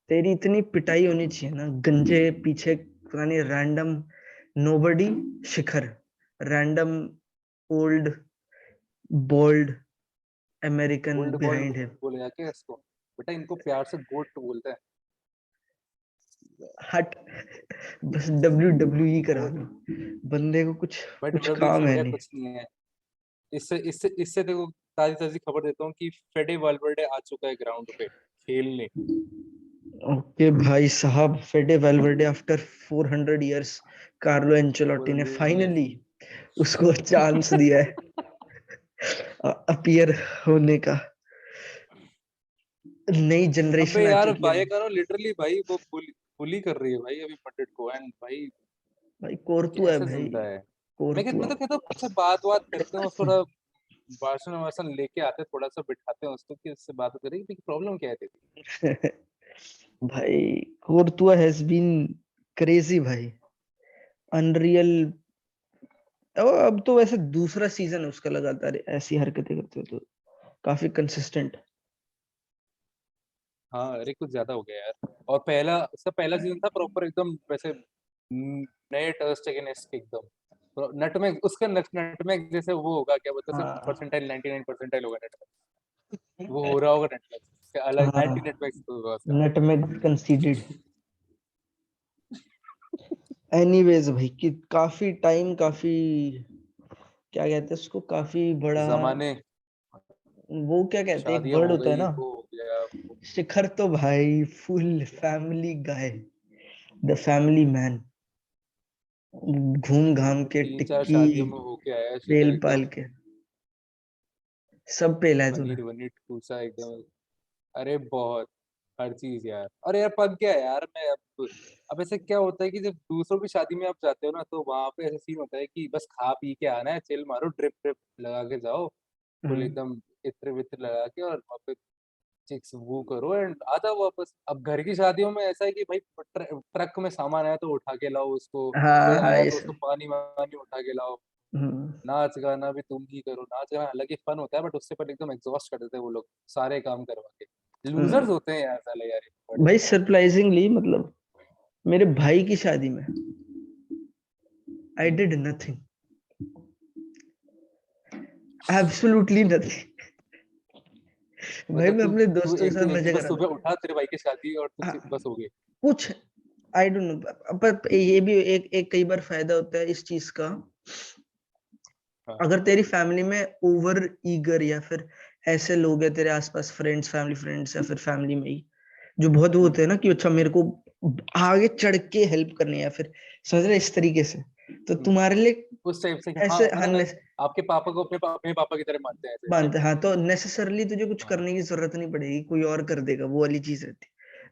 तेरी इतनी पिटाई होनी चाहिए ना गंजे पीछे, पता नहीं random nobody Shikhar, random old bold American old bald behind him. बोलेगा क्या इसको? बेटा इनको प्यार से गोट बोलते हैं। हट, बस WWE करा दो बंदे को, कुछ बट कुछ डब्ल्यू से काम है बढ़िया नहीं। कुछ नहीं है। इससे इससे इससे देखो, ताजी ताजी खबर देता हूँ कि फेडे वाल्वर्डे आ चुका है ग्राउंड पे खेलने। ओके भाई साहब, Fede Valverde after 400 years, Carlo Ancelotti ने फाइनली उसको चांस दिया है अपीयर होने का। नई अबे जनरेशन आ यार चुकी है। भाई करो लिटरली भाई, वो बुली कर रही है भाई अभी पंडित को। एंड भाई भाई कोर्तू है कैसे भाई, जिंदा है? मैं कोर्तुआ। तो कहता हूँ उससे बात करते हैं, उसको थोड़ा भाषण वासन लेके आते हैं, थोड़ा सा बिठाते हैं उसको कि उससे बात करें कि प्रॉब्लम क्या है तेरी। भाई कोर्तुआ हैज बीन क्रेजी भाई, अनरियल। अब तो वैसे दूसरा सीजन है उसका लगातार ऐसी हरकतें करते हो तो काफी कंसिस्टेंट। हाँ अरे कुछ ज्यादा हो गया यार। और उसका पहला सीजन था प्रॉपर एकदम वैसे नए टर्स्ट अगेंस्ट एकदम नटमेग, उसका नटमेग जैसे वो होगा क्या बोलते हैं, हाँ परसेंटाइल 99 परसेंटाइल होगा नटमेग। वो हो रहा होगा नटमेग अलग, हाँ, एंटी नटमेग होगा उसका। Nutmeg considered. एनीवेज भाई कि काफी टाइम, काफी क्या कहते हैं उसको, काफी बड़ा, जमाने, वो क्या कहते हैं, एक शादियां वर्ड हो होता है गई, ना। वो हो गया। शिखर तो भाई full family guy, the family man, घूम घाम के 3-4 टिक्की शादियों में होके आया है शिखर पेल एकदम। पाल के सब पेला है तूने। पनीर वनीर ठूसा एकदम। अरे बहुत, हर चीज यार। और यार पक गया यार मैं अब ऐसे क्या होता है कि जब दूसरों की शादी में आप जाते हो ना, तो वहां पे ऐसा सीन होता है कि बस खा पी के आना है, चिल मारो, ड्रिप ड्रिप लगा के जाओ, फुल हम्म, एकदम इत्र वित्र लगा के, और वहाँ पे चिक्स वो करो एंड आ जाओ वापस। अब घर की शादियों में ऐसा है कि भाई ट्रक में सामान आया तो उठा के लाओ उसको, कोई हाँ हाँ आया ये तो उसको सब। पानी वानी उठा के लाओ, हम्म, नाच गाना भी तुम ही करो। नाच गाना हालांकि फन होता है, बट उससे पहले एकदम एग्जॉस्ट कर देते हैं वो लोग सारे काम करवा के। लूजर्स हम्म। होते हैं यार साले यार, बड़े। भाई सरप्राइजिंगली मतलब मेरे भाई की शादी में I did nothing, absolutely nothing. भाई मतलब मैं तू अपने तू दोस्तों के एक साथ दिन ऐसे मजे कर बस रहा सुबह था। उठा, तेरे भाई की शादी, और तू हाँ, बस हो गई। कुछ आई डोंट नो, पर ये भी एक एक कई बार फायदा होता है इस चीज का। हाँ अगर तेरी फैमिली में ओवर ईगर या फिर ऐसे लोग हैं तेरे आसपास, फ्रेंड्स, फैमिली फ्रेंड्स या फिर फैमिली में ही जो बहुत वो होते हैं ना कि अच्छा मेरे को आगे चढ़ के हेल्प करनी है या फिर समझ रहे इस तरीके से, तो हम्म, तुम्हारे लिए उस टाइप से हाँ, ऐसे हाँ मतलब आपके पापा को अपने पापा की तरह मानते हैं ऐसे टाइप मानते, के। हाँ तो नेसेसरली तुझे कुछ हाँ करने की जरूरत नहीं पड़ेगी, कोई और कर देगा, वो वाली चीज रहती।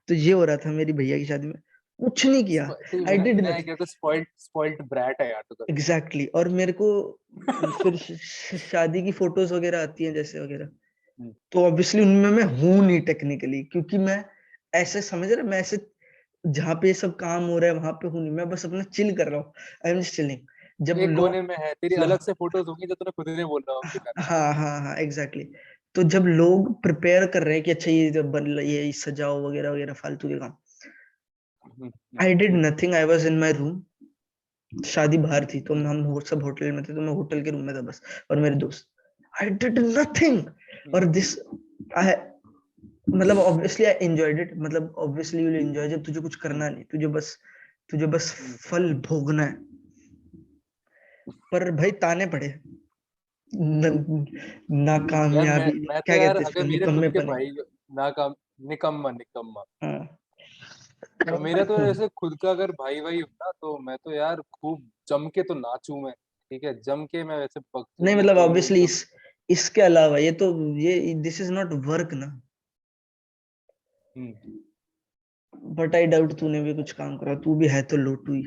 तो ये हो रहा था मेरी भैया की शादी में, कुछ नहीं किया, तू आई डिड मैं नथिंग। क्या, तो स्पॉइल्ड ब्रैट है यार तू कभी। Exactly exactly. और मेरे को फिर शादी की फोटोज वगैरह आती हैं जैसे वगैरह, हम्म, तो ऑब्वियसली उनमें मैं हूं नहीं टेक्निकली, क्योंकि मैं ऐसे समझ रहा, मैं ऐसे जहाँ पे ये सब काम हो रहा है वहां पे हूं नहीं, मैं बस अपना चिल कर रहा हूँ, आई एम जस्ट चिलिंग। जब एक लोग कोने में है तेरी, अलग से फोटोज होंगी जो तूने खुद ने बोला होगा दिखाने के लिए। हाँ हाँ हाँ एग्जैक्टली exactly. तो जब लोग प्रिपेयर कर रहे हैं कि अच्छा ये जब ये सजाओ वगैरह वगैरह फालतू के काम, I did nothing, I was in my room. शादी बाहर थी तो हम सब होटल में थे, तो मैं होटल के रूम में था बस, और मेरे दोस्त, आई डिड नथिंग। और दिस आई, मतलब ऑब्वियसली आई एंजॉयड इट, मतलब ऑब्वियसली यू विल एंजॉय जब तुझे कुछ करना नहीं, तुझे बस फल भोगना है। पर भाई ताने पड़े, यार नाकामयाबी, मैं तो क्या यार कहते हैं इसको, अगर मेरे खुद के निकम्मेपने। भाई, नाकाम, निकम्मा निकम्मा। हाँ और मेरा तो ऐसे खुद का अगर भाई भाई हो ना, तो मैं तो यार खूब जम के तो नाचूं मैं, ठीक है, जम के मैं वैसे नहीं बकचोदी मतलब करूं ऑब्वियसली एकदम। इसके अलावा ये तो, ये दिस इज नॉट वर्क ना। हम्म, बट आई डाउट तूने भी कुछ काम करा, तू भी है तो लोटू ही,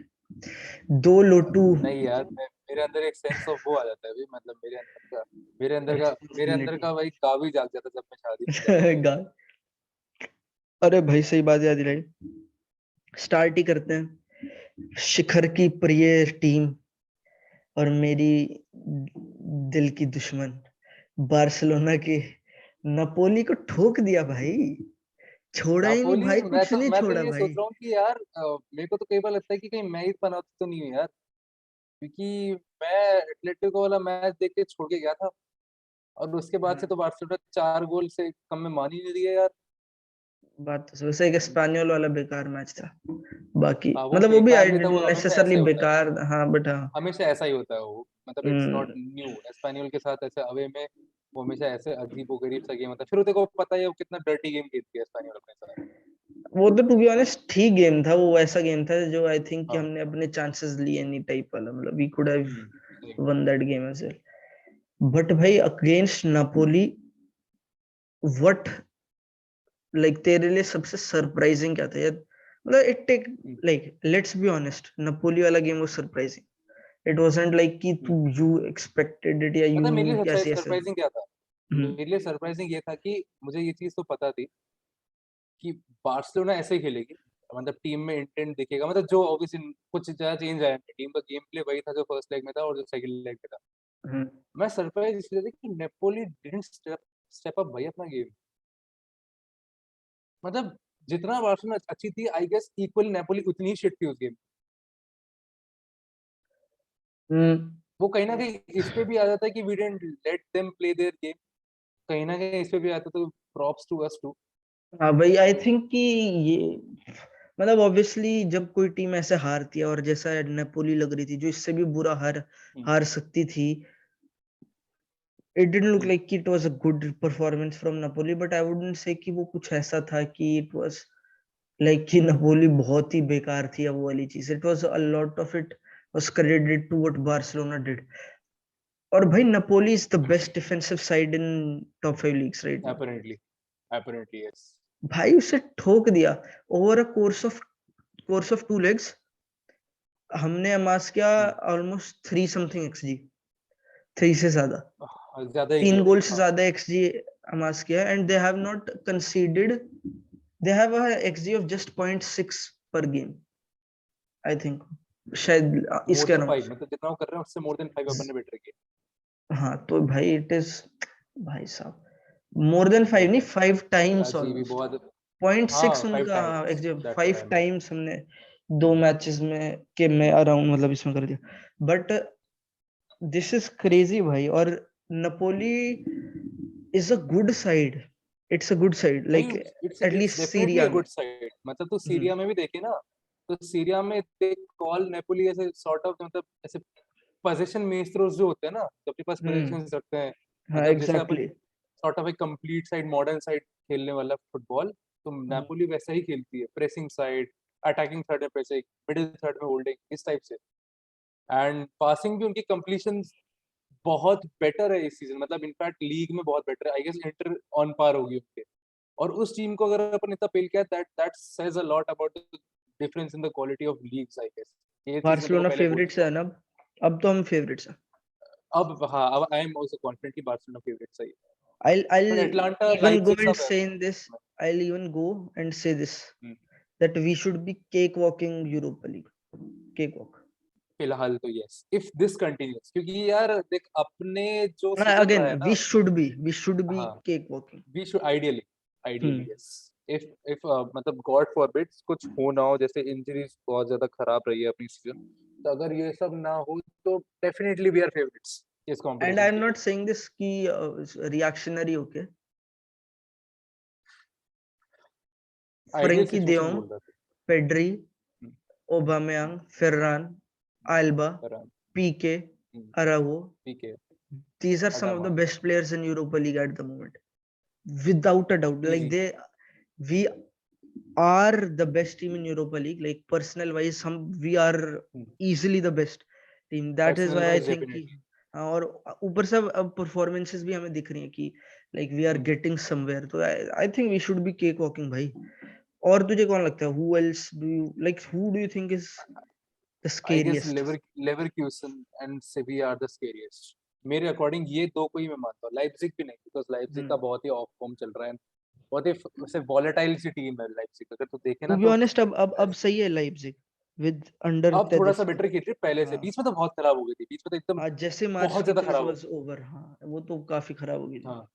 दो लोटू। नहीं यार मेरे अंदर एक सेंस ऑफ वो आ जाता है भाई, मतलब मेरे अंदर रिस्पॉन्सिबिलिटी। का भाई काबिल जाग जाता है जब मैं शादी में जाता हूँ तो। अरे भाई सही बात याद दिलाई, स्टार्ट ही करते हैं। शिखर की प्रिय टीम और मेरी दिल की दुश्मन बार्सिलोना के, नपोली को ठोक दिया भाई, छोड़ा ही नहीं नापोली भाई, कुछ नहीं मैं तो छोड़ा ये सोच भाई। रहा हूँ कि यार मेरे को तो कई बार लगता है कि कहीं मैं ही पनौती तो नहीं हूँ यार, क्योंकि मैं एटलेटिको वाला मैच देख के छोड़ के गया था, और उसके बाद से तो बार्सिलोना 4 गोल से कम में मान ही नहीं रही है यार। बात तो वैसे एक स्पेनियल वाला बेकार मैच था, बाकी हाँ, वो मतलब वो भी बेकार आई भी था, वो डिडंट हमेशा ऐसा नेसेसरली ही होता है। बेकार, हाँ बट हाँ। हमेशा ऐसा ही होता है वो, मतलब इट्स नॉट हम्म, न्यू। एस्पेनियोल के साथ ऐसे अवे में वो हमेशा ऐसे अजीबो-गरीब सा गेम होता है। फिर तेरे को पता ही है वो कितना डर्टी गेम खेलती है एस्पेनियोल अपने साथ। वो तो टू बी ऑनेस्ट ठीक गेम था, वो ऐसा गेम था जो आई थिंक कि हाँ। हमने अपने चांसेस लिए नहीं टाइप वाला, मतलब वी कुड हैव सही। Won that game as well. But भाई अगेंस्ट नापोली, व्हाट, लाइक तेरे लिए सबसे सरप्राइजिंग क्या था यार? मतलब it take, hmm, like let's be honest, Napoli वाला game was surprising. It wasn't like कि हुँ। तू यू एक्सपेक्टेड इट या पता यू है मेरे न्यू लिए कि सबसे ऐसे ऐसे। सरप्राइज़िंग क्या था? हम्म, मेरे लिए सरप्राइज़िंग ये था कि मुझे ये चीज़ तो पता थी कि बार्सिलोना ऐसे ही खेलेगी। मतलब टीम में इंटेंट दिखेगा, मतलब जो ऑब्वियसली कुछ ज़्यादा चेंज आया नहीं, टीम का गेम प्ले वही था जो फर्स्ट लेग में था और जो सेकंड लेग में था। हम्म, मैं सरप्राइज़ इसलिए था कि Napoli didn't step step up भाई अपना गेम। मतलब जितना बार्सिलोना अच्छी थी, आई गेस इक्वल नेपोली उतनी ही शिट थी उस गेम। हम्म। वो कहीं न कहीं इस पे भी आ जाता है कि we didn't let them play their game. कहीं न कहीं इस पे भी आता तो प्रॉप्स टू अस टू। हाँ भाई आई थिंक कि ये, मतलब ऑब्वियसली जब कोई टीम ऐसे हारती है, और जैसा नेपोली लग रही थी जो इससे भी बुरा हार हुँ, हार सकती थी, it didn't look hmm, like it was a good performance from Napoli, but I wouldn't say कि वो कुछ ऐसा था कि it was like कि Napoli बहुत ही बेकार थी या वो वाली चीज। It was a lot of it was credited to what Barcelona did. और भाई Napoli is the best defensive side in top 5 leagues right now. Apparently apparently yes. भाई उसे ठोक दिया over a course of 2 legs। हमने अमास किया हुँ, almost 3 something XG, 3 से ज्यादा, ज़्यादा ही तीन किया। गोल से हाँ, ज्यादा XG अमास किया, and they have not considered, they have a xg of just 0.6 per game I think, शायद मोर इसके देन अराउंड। 5 मतलब जितना वो कर रहे हैं उससे मोर देन 5 अपन ने बेटर किया। हाँ तो भाई इट इज, भाई साहब मोर देन 5 नहीं, 5 times यार जी भी ऑलमोस्ट। बहुत। 0.6 हाँ, 5 उनका times exact that's what I 5 meant. Times हमने 2 मैचेस में के में अराउंड, मतलब इसमें कर दिया। बट दिस इज क्रेजी भाई। और Napoli is a good side, it's a good side भाई like it's at least definitely a Serie A में। Good side. मतलब तो सीरिया में भी देखे ना, तो सीरिया में दे कॉल नेपोली ऐसे सॉर्ट ऑफ, मतलब ऐसे पोजीशन मेस्त्रोस जो होते हैं ना, जो अपने पास हम्म, पोजीशंस रखते हैं। हाँ मतलब जैसे अपन एग्जैक्टली। सॉर्ट ऑफ एक कंप्लीट साइड, मॉडर्न साइड खेलने वाला फुटबॉल, तो नेपोली वैसा ही खेलती है। प्रेसिंग साइड, अटैकिंग थर्ड में प्रेसिंग, मिडिल थर्ड में होल्डिंग, इस टाइप से। एंड पासिंग भी उनकी कंप्लीशंस बहुत बेटर है इस सीजन, मतलब इनफैक्ट लीग में बहुत बेटर है। I guess Inter on par होगी उनके। और उस टीम को अगर अपन इतना पेल किया, that that says a lot about the difference in the quality of leagues I guess. ये चीज मैं तेरे को बार्सिलोना पहले बोल फेवरेट्स चुका है हूँ। ना अब तो हम फेवरेट्स हैं। अब हाँ, अब आई एम आल्सो कॉन्फिडेंट कि बार्सिलोना फेवरेट सही है। I'll पर Atlanta, even go Leipzig and सब है। say in this, I'll even go and say this, hmm, that we should be cakewalking Europa League. Cakewalk. फिलहाल तो यस, इफ दिस कंटिन्यूस, क्योंकि यार देख अपने जो सीजन रहा है Again, ना। we should be हाँ, cakewalking. We should ideally, ideally Hmm. Yes. If मतलब गॉड फॉरबिड्स कुछ हो ना हो, जैसे इंजरीज बहुत ज्यादा खराब रही है अपनी सीजन, तो अगर ये सब ना हो तो डेफिनेटली वी आर फेवरेट्स इस And कंपटीशन I'm के लिए। not saying this ki reactionary, okay? Ideal Frankie De situation Jong, बोल रहा था। Pedri, हम्म, Aubameyang, Ferran, Alba, पर PK, Araujo. ठीक है। These are some of the Adama best players in Europa League at the moment, without a doubt. Like easy. we are the best team in Europa League. Like personal wise, we are easily the best team. That is personal why I wise think कि definitely. हाँ, और ऊपर से अब performances भी हमें दिख रही हैं कि like we are getting somewhere. तो I think we should be cake walking भाई। और तुझे कौन लगता है? Who else do you like? Who do you think is the I guess scariest? Leverkusen and Sevilla are the scariest. मेरे according ये दो को ही मैं मानता हूँ, लाइप्जिग भी नहीं, बिकॉज लाइप्जिग का Hmm. बहुत ही ऑफ फॉर्म चल रहा है। बहुत ही वैसे वॉलेटाइल सी टीम है लाइप्जिग, अगर तू देखे To ना be तो। honest, अब सही है Leipzig with under अब थोड़ा सा Tedesco। बेटर खेल रही है पहले से, हाँ बीच में तो बहुत खराब हो गई थी, बीच में तो एकदम हाँ, जैसे मार्च बहुत की ज्यादा तो इट खराब हो वाज गई। ओवर। हाँ वो तो काफी खराब हो गई थी। हाँ,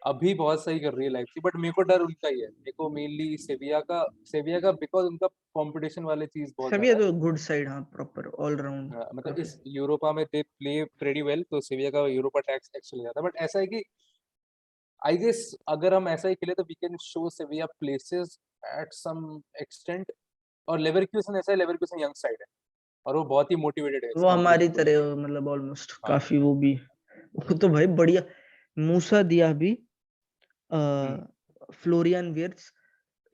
अभी बहुत सही कर रही है लाइप्ज़िग, बट मेरे को डर उनका ही है। मेरे को मेनली सेविया का बिकॉज़ उनका कंपटीशन वाली चीज़ बहुत सभी है ज़्यादा है। तो गुड साइड, हाँ प्रॉपर ऑल राउंड मतलब काफी। इस यूरोपा में दे प्ले प्रेटी वेल, तो सेविया का यूरोपा टैक्स एक्चुअली जाता है। बट ऐसा है कि आई गेस अगर हम ऐसा ही खेले तो we can show Sevilla places at some extent. और लेवरक्यूसन ऐसा है, लेवरक्यूसन यंग साइड है और वो बहुत ही मोटिवेटेड है इस वो हमारी कंपटीशन को लेके। तरह मतलब ऑलमोस्ट हाँ। काफी वो भी। वो तो भाई बढ़िया। मूसा दिया भी, हम्म। Florian Wirtz,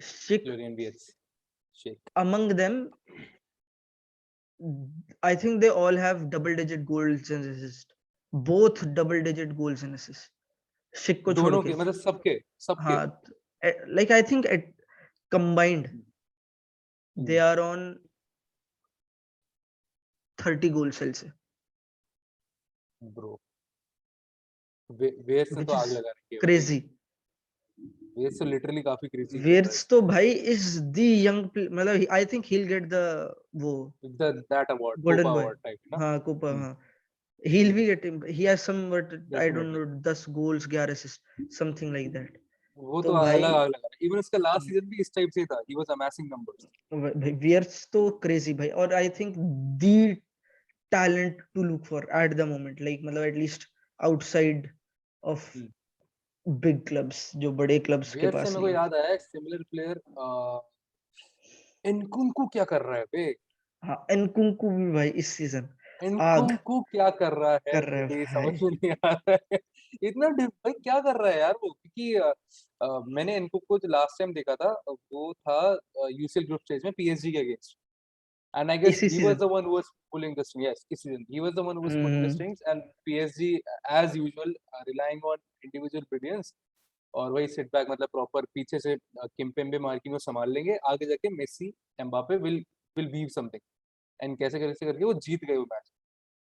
sick, Florian Wirtz, shake. among them I think they all have double digit goals and assists, both double digit goals and assists, शिक को छोड़ दोनों के। के मतलब सबके सबके। हाँ, like I think at combined they are on 30 goal cells से, ब्रो वेयर्स ने which तो आग is लगा रखी है भाई। crazy. वेयर्स तो लिटरली काफी क्रेजी खेल रहा है Wirtz तो भाई is the young मतलब I think he'll get the वो that award, golden Copa boy. Award type ना। हाँ कोपा, हाँ he'll be getting, he has some what I don't definitely. know 10 goals 11 assists something like that. वो तो तो अलग भाई आग लगा रहा है। इवन उसका लास्ट सीजन भी इस टाइप से ही था, ही वाज अमेजिंग नंबर्स। वियर्स तो क्रेजी भाई, और I think the talent to look for at the moment, like मतलब at least outside of big clubs, जो बड़े क्लब्स के वेयर्स से पास मेरे को नहीं है। याद आया एक सिमिलर प्लेयर, एनकुंकू क्या कर रहा है बे। हाँ एनकुंकू भी भाई इस सीजन आग एनकुंकू क्या कर रहा है कर रहा है मुझे समझ भाई। में नहीं आ रहा है। इतना भाई क्या कर रहा है यार वो, क्योंकि मैंने एनकुंकू जो लास्ट टाइम देखा था वो था यूसीएल ग्रुप स्टेज में पीएसजी के अगेंस्ट। And I guess इसी he was season. the one who was pulling the string. Yes, this season he was the one who was pulling the strings, and PSG, as usual, relying on individual brilliance. और वही set back मतलब proper पीछे से Kimpembe marking को संभाल लेंगे, आगे जाके Messi Mbappe will weave something, and कैसे करके वो जीत गए वो मैच।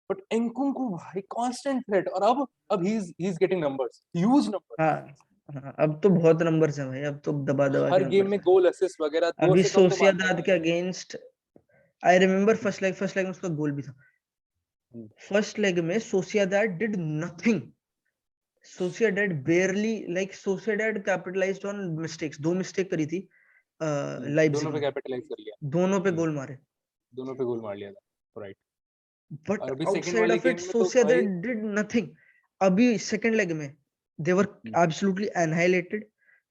बट एनकुंकू भाई कांस्टेंट थ्रेट, और अब he is getting numbers, huge हाँ नंबर्स। हाँ, अब तो बहुत नंबर्स हैं भाई, अब तो दबा दबा के हर गेम नंबर्स में हैं। गोल असिस्ट वगैरह, दो अभी से कम तो मारता ही सोसियादाद नहीं के अगेंस्ट आई रिमेम्बर है। फर्स्ट लेग में उसका गोल भी था। फर्स्ट लेग में Sociedad did nothing, Sociedad barely, like Sociedad capitalized on mistakes, दो मिस्टेक करी थी लाइप्जिग दोनों पे ने, कैपिटलाइज कर लिया। दोनों पे गोल मारे, दोनों पे गोल मार लिया था, राइट। बट और अभी सेकंड आउटसाइड वाले ऑफ इट गेम में तो भाई सोसिएडेड डिड नथिंग। अभी सेकंड लेग में they were absolutely annihilated,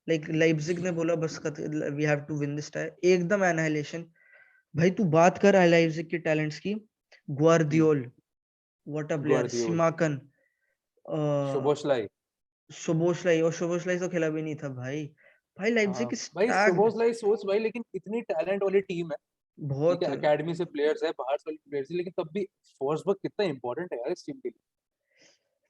like Leipzig ने बोला बस we have to win this time, एकदम एनहाइलेशन। भाई तू बात कर लाइप्जिग के टैलेंट्स की, ग्वार्दियोल व्हाट अ प्लेयर, ग्वार्डियोल, सिमाकन, शोबोसलाई। शोबोसलाई, और शोबोसलाई तो खेला भी नहीं था भाई। भाई लाइप्जिग इज भाई स्टैक्ड शोबोसलाई सोच भाई, लेकिन इतनी टैलेंट वाली टीम है। ठीक बहुत। है, एकेडमी से प्लेयर्स है, बाहर से प्लेयर्स है, लेकिन तब भी फोर्सबर्ग कितना इंपॉर्टेंट है यार इस टीम के लिए।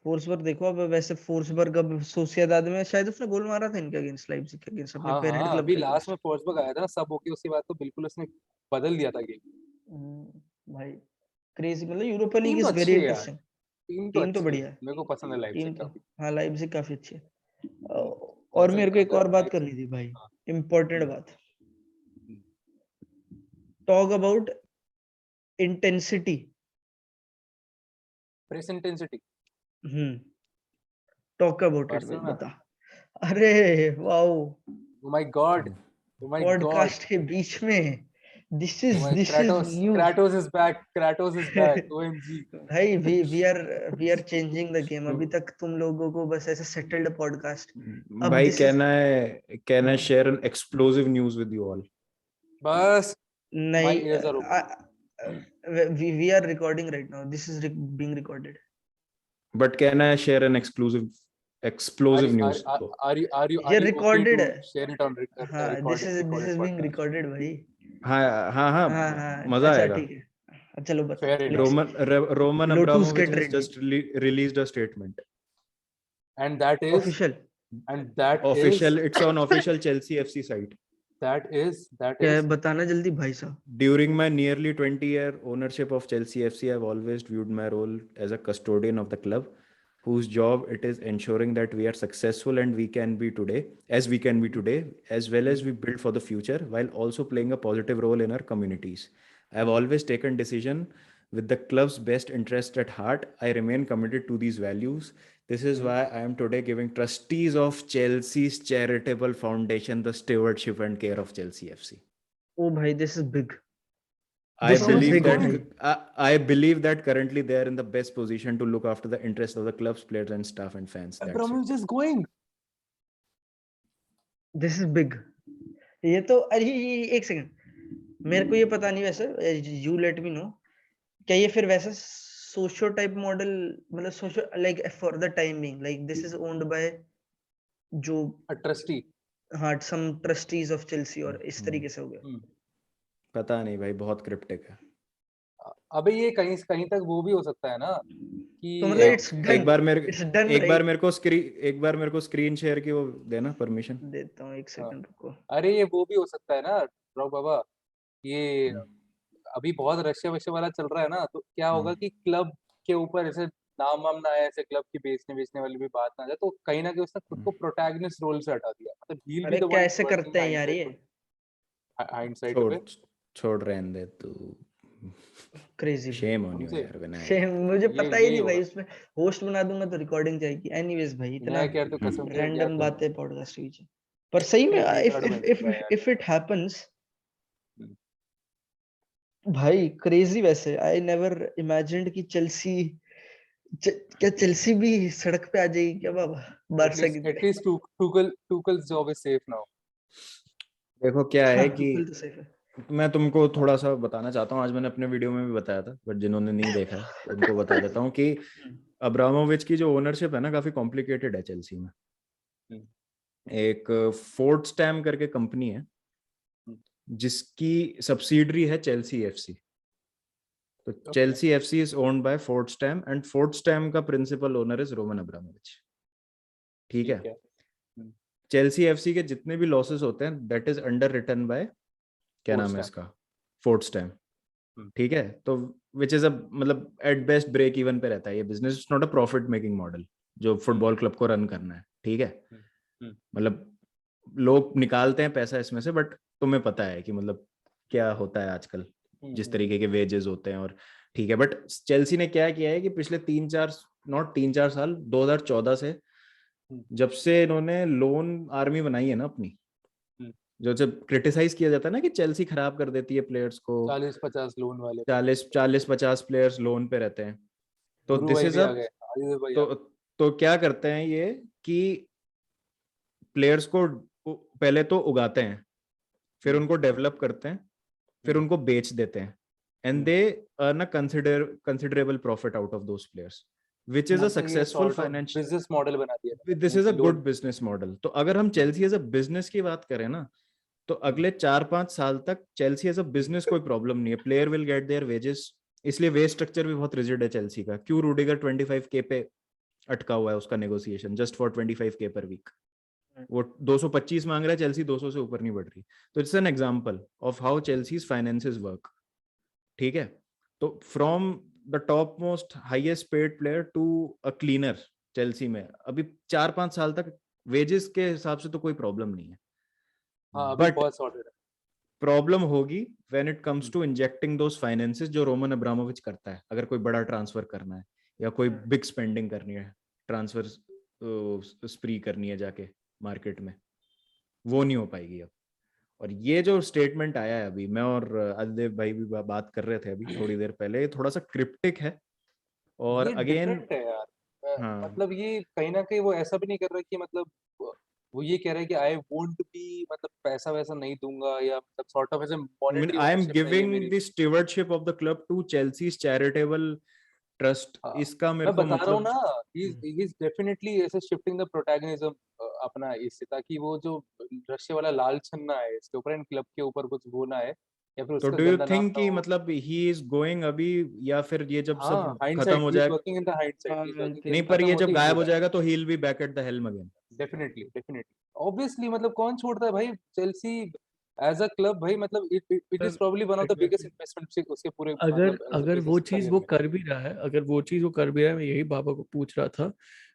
फोर्सबर्ग देखो, अब वैसे फोर्सबर्ग अब सोसिएदाद में शायद उसने गोल मारा था इनके अगेंस्ट, लाइप्जिग के अगेंस्ट, अपने हाँ पेरेंट हाँ, क्लब अभी के लास्ट में अगेंस्ट। फोर्सबर्ग आया था ना सब होके, उसके बाद तो बिल्कुल उसने बदल दिया था गेम। भाई क्रेजी, मतलब यूरोपा लीग टीम तो इज वेरी अच्छी है यार, इंटरेस्टिंग। टीम तो टीम तो अच्छी है, बढ़िया है, मेरे को पसंद है टीम लाइप्जिग तो, काफी। हाँ लाइप्जिग काफी अच्छी है। और बार्सा मेरे को एक निकाल और बात लाइप्जिग। करनी थी भाई, हाँ। इम्पोर्टेंट बात, talk about intensity. Press intensity. Talk about it भाई, बार्सिलोना। बता। अरे wow, oh my god, oh my god, podcast के बीच में, this oh is my this is Kratos, news. Kratos is back, Kratos is back, OMG. भाई we are changing the game, अभी तक तुम लोगों को बस ऐसे सेटल्ड पॉडकास्ट, अब भाई this is can I share an explosive news with you all? बस माय नहीं, ears are open. We are recording right now, this is being recorded. But can I share an Are explosive you are news? ये are you okay recorded to है, share it on हाँ recorded this recorded is being podcast? Recorded भाई। हाँ हाँ हाँ, हाँ हाँ मजा अच्छा आएगा। ठीक है, चलो बता Fair enough. प्लीज। Roman लोटूस Abramovich get has ready, just released a statement. And that is official, and that is Official, it's on official Chelsea FC site. that क्या है is बताना जल्दी भाई साहब। During my nearly 20-year ownership of Chelsea FC, I've always viewed my role as a custodian of the club, whose job it is ensuring that we are successful and we can be today, as well as we build for the future, while also playing a positive role in our communities. I've always taken decision with the club's best interest at heart, I remain committed to these values. This is why I am today giving trustees of Chelsea's charitable foundation the stewardship and care of Chelsea FC. Oh bhai, this is big. I This is believe big, that bhai. I believe that currently they are in the best position to look after the interest of the club's players and staff and fans. That's Abramovich it. is going. This is big. ये तो अरे एक second, मेरे को ये पता नहीं वैसे, यू लेट मी नो, क्या ये फिर वैसा सोशो टाइप मॉडल, मतलब socio like for the time being, like this is owned bye जो A trustee. हाँ सम ट्रस्टीज ऑफ चेल्सी, और इस तरीके से हो गया? पता नहीं भाई, बहुत क्रिप्टिक है। अबे ये कहीं कहीं तक वो भी हो सकता है ना कि तो मतलब इट्स डन, एक बार मेरे को स्क्रीन शेयर की वो देना परमिशन। देता हूँ, एक सेकंड रुको। अरे ये वो भी हो सकता है ना राव बाबा, ये अभी बहुत रशिया वशिया वाला चल रहा है ना, तो क्या होगा कि क्लब के ऊपर ऐसे नाम वाम ना आए, ऐसे क्लब की बेचने वाली भी बात ना जाए, तो कहीं ना कहीं उसने खुद को प्रोटैगनिस्ट रोल से हटा दिया। मतलब he'll be अरे the क्या one ऐसे working करते हैं यार ये? हाइंडसाइट पे। छोड़ रहने दे तू, क्रेजी, शेम ऑन यू समझे? यार विनायक। शेम, मुझे पता ही यही नहीं भाई, होगा। उसमें होस्ट बना दूंगा तो रिकॉर्डिंग जाएगी। एनीवेज भाई, इतना विनायक यार तो कसम से यार रैंडम तो बातें पॉडकास्ट के बीच में। पर सही में retard बन चुका है यार। इफ इट हैपेंस हम्म। भाई, क्रेजी। वैसे आई नेवर इमेजिन्ड कि चेल्सी, क्या चेल्सी भी सड़क पे आ जाएगी क्या बाबा, बारसा की At तरह? least Tuchel's job is safe now. देखो क्या है हाँ, कि तुखल तो सेफ है। मैं तुमको थोड़ा सा बताना चाहता हूँ, आज मैंने अपने वीडियो में भी बताया था, बट जिन्होंने नहीं देखा है उनको बता देता हूँ कि अब्रामोविच की जो ओनरशिप है ना, काफी कॉम्प्लिकेटेड है चेल्सी में। एक फोर्ट स्टैम करके कंपनी है जिसकी सब्सिडरी है चेल्सी एफसी। तो Chelsea FC is owned by Fordstam and Fordstam का principal owner is Roman Abramovich. ठीक है। चेल्सी एफसी के जितने भी लॉसेस होते हैं that is underwritten by, क्या नाम है इसका, फोर्ट स्टैम। ठीक है। तो विच इज अ मतलब एट बेस्ट ब्रेक इवन पे रहता है ये business, it's not a profit making model जो फुटबॉल क्लब को रन करना है। ठीक है। मतलब लोग निकालते हैं पैसा इसमें से, बट तुम्हें पता है कि मतलब क्या होता है आजकल, जिस तरीके के वेजेस होते हैं। और ठीक है, बट चेल्सी ने क्या किया है कि पिछले 3-4 साल 2014 से जब से इन्होंने लोन आर्मी बनाई है ना अपनी, जो जब क्रिटिसाइज किया जाता है ना कि चेल्सी खराब कर देती है प्लेयर्स को, 40-50 लोन वाले 40-50 प्लेयर्स लोन पे रहते हैं, तो दिस इज अ तो क्या करते हैं ये कि प्लेयर्स को पहले तो उगाते हैं, फिर उनको डेवलप करते हैं, फिर उनको बेच देते हैं, and they earn a considerable profit out of those players, which is a successful financial business model बना दिया। this is a good business model। तो अगर हम चेल्सी एज अ बिजनेस की बात करें ना, तो अगले 4-5 साल तक चेल्सी एज अ बिजनेस कोई प्रॉब्लम नहीं है, player will get their wages. इसलिए वेज स्ट्रक्चर भी बहुत रिजिड है चेल्सी का। क्यों रूडिगर 25K पे अटका हुआ है उसका नेगोशिएशन, जस्ट फॉर 25K पर वीक। वो 225 मांग रहा है, चेल्सी 200 से ऊपर नहीं बढ़ रही। तो it's an example of how Chelsea's finances work. ठीक है। तो from the top most highest paid player to a cleaner, Chelsea में अभी 4-5 साल तक वेजेस के हिसाब से तो कोई प्रॉब्लम नहीं है। बट प्रॉब्लम होगी when it comes to injecting those finances जो रोमन अब्रामोविच करता है। अगर कोई बड़ा ट्रांसफर करना है या कोई बिग स्पेंडिंग करनी है, ट्रांसफर स्प्री करनी है जाके मार्केट में, वो नहीं हो पाएगी अब। और ये जो स्टेटमेंट आया है अभी, मैं और आदिदेव भाई भी बात कर रहे थे अभी थोड़ी देर पहले, ये थोड़ा सा क्रिप्टिक है। और अगेन है यार, मतलब ये कहीं ना कहीं वो ऐसा भी नहीं कर रहा कि मतलब वो ये कह रहा है कि आई वोंट बी, मतलब पैसा वैसा नहीं दूंगा, या मतलब सॉर्ट ऑफ ऐसे मॉनेटरी आई एम ओनरशिप नहीं है गिविंग मेरी। The stewardship of the club to Chelsea's charitable trust. इसका मेरे मैं को बता रहा हूँ मतलब ना, he is definitely ऐसे शिफ्टिंग द प्रोटैगनिज्म अपना इससे, ताकि वो जो रशिया वाला लाल छन्ना है इसके ऊपर, इन क्लब के ऊपर कुछ वो ना है, या फिर तो उसका डू यू गंदा नाम थिंक ना कि हो। मतलब ही इज गोइंग अभी, या फिर ये जब सब हाँ, खत्म हाइंडसाइट, हो ही इज जाएगा, working in the hindsight, he is working, नहीं पर खत्म ये जब होते ही गायब हो होगा। जाएगा तो he will be back at the helm again. Definitely obviously, मतलब कौन छोड़ता है भाई चेल्सी एज अ क्लब भाई, मतलब it is probably one of the biggest investment उसके पूरे, अगर मतलब अगर वो बिजनेस चीज करियर वो में। कर भी रहा है, अगर वो चीज वो कर भी रहा है, मैं यही बाबा को पूछ रहा था,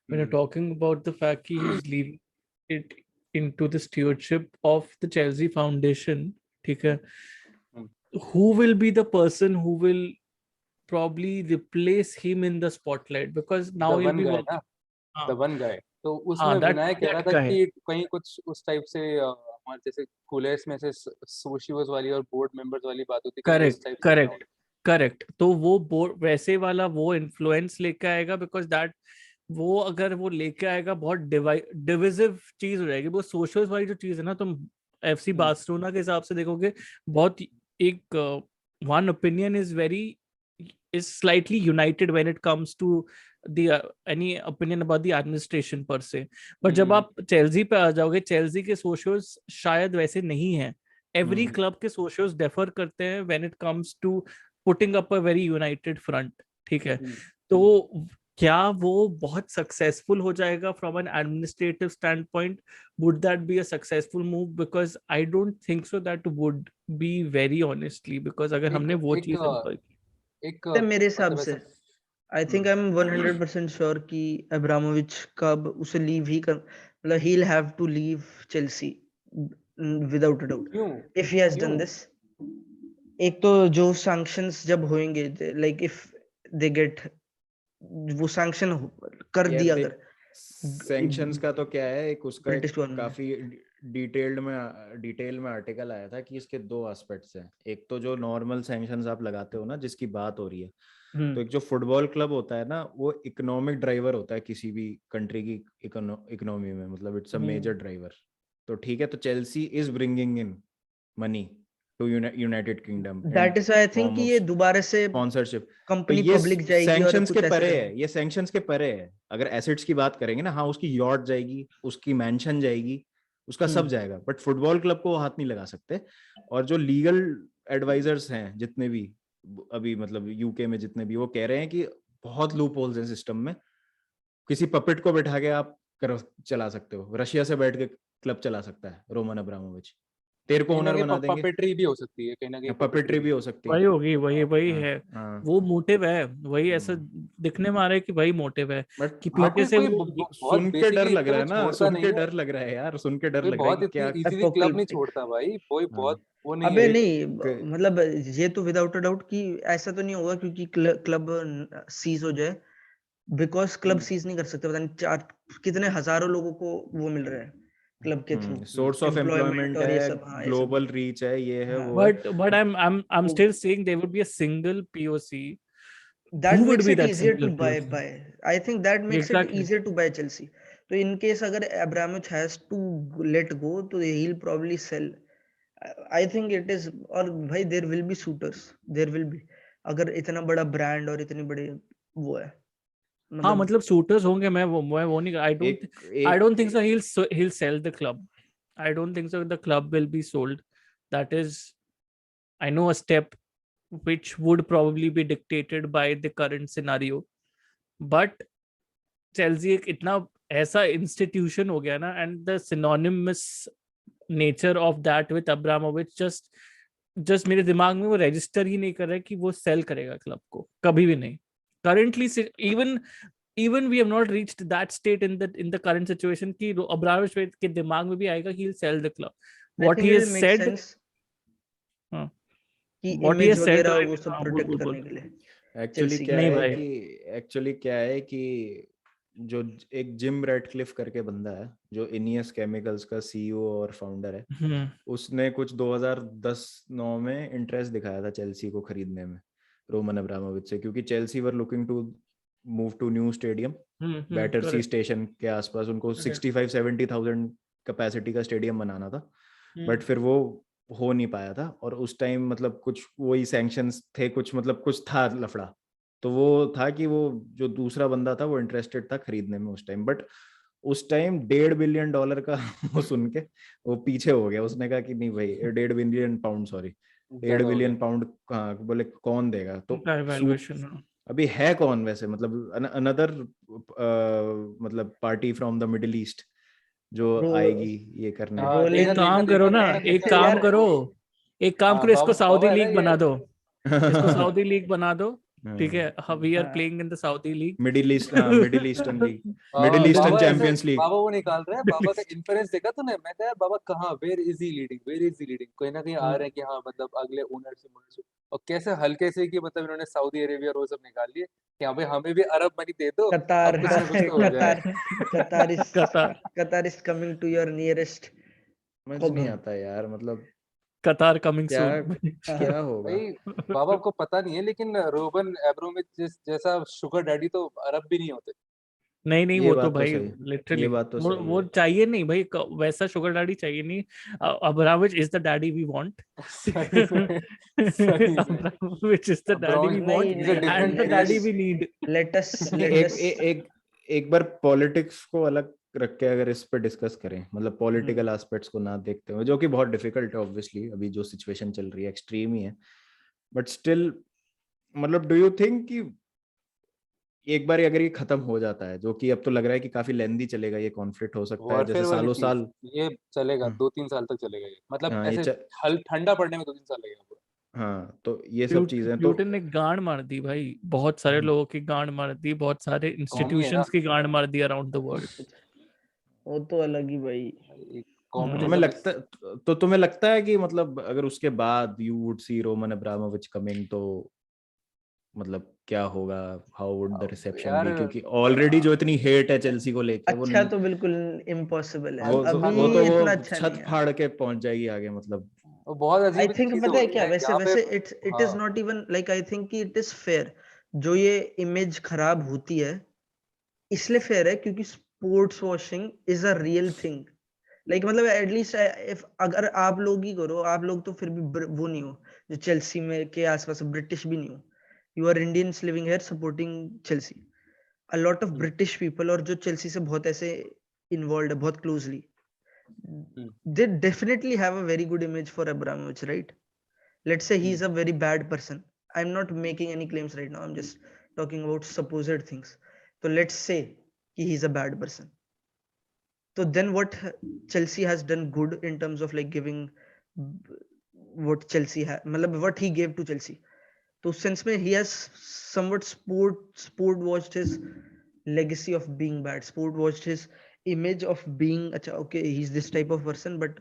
मैंने टॉकिंग अबाउट द फैक्ट कि he is leaving it into the stewardship of the Chelsea foundation. ठीक है, who will be the person who will probably replace him in the spotlight because now The he'll one be guy working. ना, the one guy. तो हाँ, उसमें that Vinayak कह रहा था guy. कि कहीं कुछ उस टाइप से हमारे जैसे कूलर्स में से सोशियोज वाली और बोर्ड मेंबर्स वाली बात होती, कहीं उस करेक्ट टाइप से ना हो। Correct correct. तो वो वैसे वाला वो इन्फ्लुएंस लेके आएगा बिकॉज दैट वो अगर वो लेके आएगा बहुत डिविजिव चीज हो जाएगी। वो सोशल वाली जो चीज है ना, तुम एफसी बार्सिलोना के हिसाब से देखोगे बहुत एक one opinion is slightly united when it comes to the any opinion about the administration per se. But जब आप चेल्सी पे आ जाओगे, चेल्सी के सोशल्स शायद वैसे नहीं है। एवरी क्लब के सोशल्स डिफर करते हैं when it comes to putting up a very united front, ठीक है। तो क्या वो बहुत सक्सेसफुल हो जाएगा from an administrative standpoint? Would that be a successful move? Because I don't think so that would be very honestly, because अगर हमने वो चीज एक मेरे हिसाब मतलब से ऐसा I think I am 100% sure कि अब्रामोविच कब उसे लीव ही कर, मतलब he will have to leave Chelsea without a doubt क्यों if he has done this. एक तो जो सैंक्शंस जब होंगे, लाइक इफ दे गेट वो सैंक्शन कर दिया, अगर सैंक्शंस का तो क्या है, एक उसका ब्रिटिश एक गवर्नमेंट काफी डिटेल में आर्टिकल आया था कि इसके दो एस्पेक्ट्स हैं। एक तो जो नॉर्मल सैंक्शंस आप लगाते हो ना, जिसकी बात हो रही है, तो एक जो फुटबॉल क्लब होता है ना, वो इकोनॉमिक ड्राइवर होता है किसी भी कंट्री की इकोनॉमी में, मतलब इट्स अ मेजर ड्राइवर। तो ठीक है, तो Chelsea is bringing in money to United Kingdom, that is I think कि ये दोबारा से स्पॉन्सरशिप। तो कंपनी ये पब्लिक जाएगी और सैंक्शंस कुछ के ऐसा परे करेगी। है, ये सैंक्शंस के परे है। अगर एसेट्स की बात करेंगे ना, हाँ उसकी यॉट जाएगी, उसकी मैंशन जाएगी, उसका सब जाएगा, बट फुटबॉल क्लब को हाथ नहीं लगा सकते। और जो लीगल एडवाइजर्स हैं जितने भी अभी, मतलब यूके में जितने भी, वो कह रहे हैं कि बहुत लूप होल्स हैं सिस्टम में। किसी पपेट को बैठा के आप चला सकते हो, रशिया से बैठ के क्लब चला सकता है रोमन अब्रामोविच, तेरे को ओनर बना देंगे। पपेट्री भी हो सकती है, कहीं ना कहीं पपेट्री भी हो सकती है, वही होगी, वही है। वो मोटिव है, वही ऐसा दिखने में आ रहा है कि वही मोटिव है कि पीछे से वो सुन के डर लग रहा है ना, सुन के डर लग रहा है यार, सुन के डर लग रहा है कि क्या इजीली क्लब नहीं छोड़ता भाई, कोई बहुत वो नहीं अबे है। नहीं, मतलब ये तो विदाउट अ डाउट कि ऐसा तो नहीं होगा क्योंकि क्लब सीज हो जाए, बिकॉज क्लब सीज नहीं कर सकते। पता नहीं कितने हजारों लोगों को वो मिल रहा है क्लब के थ्रू, सोर्स ऑफ एम्प्लॉयमेंट और ये है, सब। हाँ, ग्लोबल रीच है, ये है वो है। but I'm still saying there would be a single POC. that Who would makes be it that easier to single POC? buy. I think that makes it Exactly. easier to buy Chelsea. तो in case अगर Abramovich has to let go, तो he'll probably sell. I think it is, और भाई there will be suitors, there will be, अगर इतना बड़ा brand और इतने बड़े वो है, हाँ मतलब शूटर्स होंगे। मैं वो नहीं, I don't think so he'll sell the club. I don't think so the club will be sold. That is, I know, a step which would probably be dictated by the current scenario. But Chelsea एक इतना ऐसा institution हो गया ना, and the synonymous nature of that with Abramovich just मेरे दिमाग में वो रजिस्टर ही नहीं कर रहा है कि वो सेल करेगा क्लब को, कभी भी नहीं। Currently, even we have not reached that state in the current situation कि Abramovich के दिमाग में भी आएगा कि he'll sell the club. What he has said, कि what he image has said, वगैरह वो सब प्रोटेक्ट करने के लिए। एक्चुअली क्या है कि जो एक जिम रैटक्लिफ करके बंदा है, जो इनियस केमिकल्स का सीईओ और फाउंडर है, उसने कुछ 2010-9 में इंटरेस्ट दिखाया था चेल्सी को खरीदने में रोमन अब्रामोविच से, क्योंकि Chelsea were looking to move to new stadium Battersea station के आसपास। उनको 65-70,000 कैपेसिटी का स्टेडियम बनाना था, बट फिर वो हो नहीं पाया था। और उस टाइम मतलब कुछ वही सैंक्शंस थे, कुछ मतलब कुछ था लफड़ा, तो वो था कि वो जो दूसरा बंदा था वो इंटरेस्टेड था खरीदने में उस टाइम। बट उस टाइम $1.5 बिलियन का वो सुन के वो पीछे हो गया। उसने कहा कि नहीं भाई, $1.5 बिलियन, सॉरी, $1.5 बिलियन कहाँ, बोले कौन देगा? तो अभी है कौन वैसे, मतलब अनदर मतलब party from the middle east जो आएगी ये करने। एक काम करो ना, एक काम करो, इसको सऊदी लीग बना दो, इसको सऊदी लीग बना दो, ठीक है, we are playing in the Saudi league. Middle eastern league, middle eastern बाबा ऐसे चैंपियंस लीग। बाबा वो निकाल रहे हैं, बाबा का इन्फ्लुएंस देखा तूने? मैं कहा यार बाबा कहाँ, वेयर इज ही लीडिंग, कहीं ना कहीं आ रहे हैं कि हाँ मतलब अगले ओनरशिप, और कैसे हल्के से कि मतलब इन्होंने सऊदी अरेबिया और वो सब निकाल लिए कि हाँ भाई हमें भी अरब मनी दे दो, कतार, अब कुछ ना कुछ तो हो जाए। कतार is coming to your nearest. समझ नहीं आता यार, मतलब Qatar coming क्या soon. क्या होगा। भाई बाबा को पता नहीं है, लेकिन रोबन एब्रोमिच जैसा शुगर डैडी तो अरब भी नहीं होते। नहीं ये वो तो बात तो भाई सही, लिटरली ये बात तो सही वो है। चाहिए नहीं भाई, वैसा शुगर डैडी चाहिए नहीं। Abramovich is the daddy we want. सही में, सही में। Abramovich is the daddy we want नहीं He's a नहीं different एंड द नहीं, डैडी breed. We need. नहीं, एक बार पॉलिटिक्स को अलग रख के अगर इस पे डिस्कस करें, मतलब पॉलिटिकल एस्पेक्ट्स को ना देखते हुए, जो कि बहुत डिफिकल्ट है ऑब्वियसली, अभी जो सिचुएशन चल रही है एक्सट्रीम ही है, बट स्टिल मतलब डू यू थिंक कि एक बार अगर ये खत्म हो जाता है, जो कि अब तो लग रहा है कि काफी लेंदी चलेगा, ये कॉन्फ्लिक्ट हो सकता है जैसे वॉरफेयर वाली सालों चीज साल। ये चलेगा, हाँ 2-3 साल तक चलेगा ये, मतलब हाँ, ऐसे ठंडा पड़ने में 2-3 साल लगेगा पूरा। हाँ तो ये सब चीजें तो प्यूटन ने गांड मार दी भाई, बहुत सारे लोगों की गांड मार दी, बहुत सारे कौमी है ना, इंस्टीट्यूशंस की गांड मार दी अराउंड द वर्ल्ड। वो तो अलग ही भाई। एक तुम्हें कम्युनिज्म लगता, तो तुम्हें लगता है कि मतलब अगर उसके बाद you would see Roman Abramovich coming, तो मतलब क्या होगा, हाउ वुड द रिसेप्शन यार बी, क्योंकि ऑलरेडी जो इतनी हेट है चेल्सी को लेके, वो अच्छा तो बिल्कुल इम्पॉसिबल है, वो अभी वो तो वो इतना अच्छा नहीं छत है। फाड़ के पहुंच जाएगी आगे, मतलब वो बहुत आई अजीब थिंक चीजें पता हो है रही क्या, है वैसे यहाँ पे। वैसे इट इज हाँ not even like, I think कि इट इज फेयर। जो ये इमेज खराब होती है इसलिए फेयर है क्योंकि sports washing is a real thing. Like मतलब एटलीस्ट इफ अगर आप लोग ही करो, आप लोग तो फिर भी वो नहीं हो जो चेल्सी में के आसपास ब्रिटिश भी नहीं हो, you are Indians living here supporting Chelsea. A lot of British people और जो चेल्सी से बहुत ऐसे इन्वॉल्व है बहुत closely, they definitely have a very good image for Abramovich, right? Let's say he's a very bad person. I'm not making any claims right now, I'm just talking about supposed things. So let's say he's a bad person. So then what Chelsea has done good in terms of like giving what Chelsea had, what he gave to Chelsea. So since he has somewhat sport watched his legacy of being bad, sport watched his image of being okay, he's this type of person, but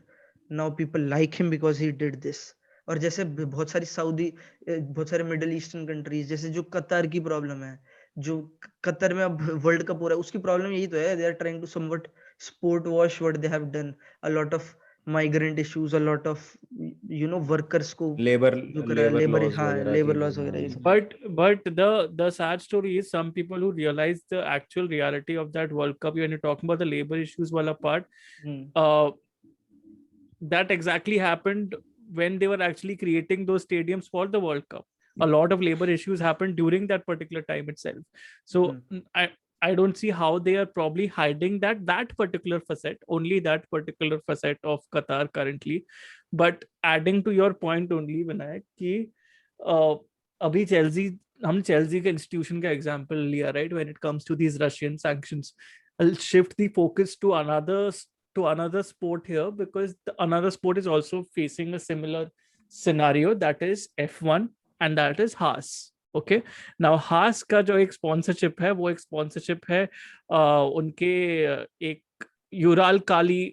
now people like him because he did this. और जैसे बहुत सारे middle eastern countries, जैसे जो Qatar की problem है, जो Qatar में अब वर्ल्ड कप हो रहा है, उसकी प्रॉब्लम यही तो है, they are trying to somewhat sport wash what they have done. A lot of migrant issues, a lot of workers को लेबर जो करा है, लेबर लॉज हाँ वगैरह लेबर की लॉस वगैरह ये सब। But the sad story is some people who realize the actual reality of that World Cup, when you're talking about the labor issues wala part, that exactly happened when they were actually creating those stadiums for the World Cup. A lot of labor issues happened during that particular time itself. So I don't see how they are probably hiding that particular facet, only that particular facet of Qatar currently. But adding to your point only, Vinayak, कि अभी हम Chelsea के institution का example लिया, right? When it comes to these Russian sanctions, I'll shift the focus to another sport here, because another sport is also facing a similar scenario, that is F1 and that is Haas. Okay, now Haas का जो एक sponsorship है, वो एक sponsorship है उनके एक Ural काली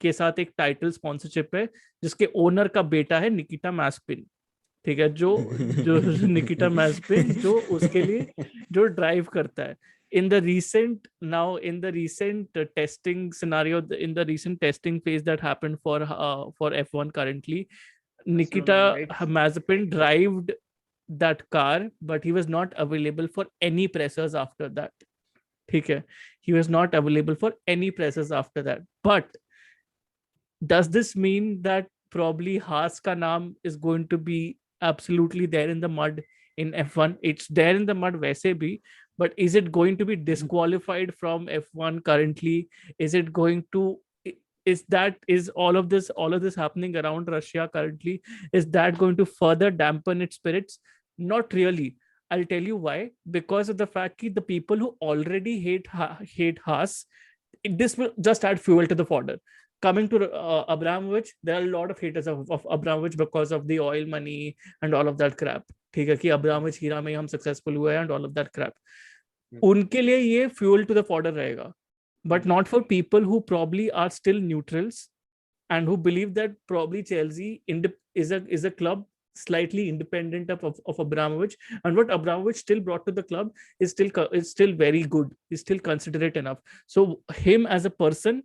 के साथ एक टाइटल स्पॉन्सरशिप है, जिसके ओनर का बेटा है निकिता मैस्पिन। ठीक है, जो निकिता मैस्पिन जो उसके लिए जो ड्राइव करता है। in the recent testing scenario, in the recent testing phase that happened for F1 currently, Nikita Mazepin drived that car, but he was not available for any pressers after that. Okay, he was not available for any pressers after that. But does this mean that probably Haas ka naam is going to be absolutely there in the mud in F1? It's there in the mud वैसे भी, but is it going to be disqualified from F1 currently? Is it going to, is all of this happening around Russia currently, is that going to further dampen its spirits? Not really. I'll tell you why. Because of the fact that the people who already hate Haas, this will just add fuel to the fodder. coming to Abramovich, there are a lot of haters of Abramovich because of the oil money and all of that crap. ठीक है कि Abramovich हीरा में हम successful हुए हैं and all of that crap. उनके लिए ये fuel to the fodder रहेगा, but not for people who probably are still neutrals and who believe that probably Chelsea is a club slightly independent of Abramovich, and what Abramovich still brought to the club is still very good, is still considerate enough. So him as a person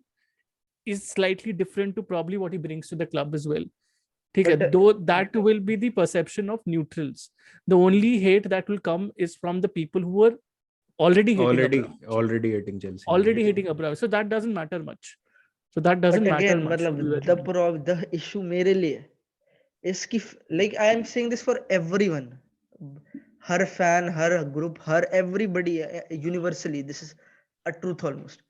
is slightly different to probably what he brings to the club as well. Though that will be the perception of neutrals. The only hate that will come is from the people who are already hating Chelsea, already hating Abramovich. So that doesn't matter much. So that doesn't matter much. The issue मेरे लिए is कि like I am saying this for everyone, her fan, her group, her everybody, universally this is a truth almost.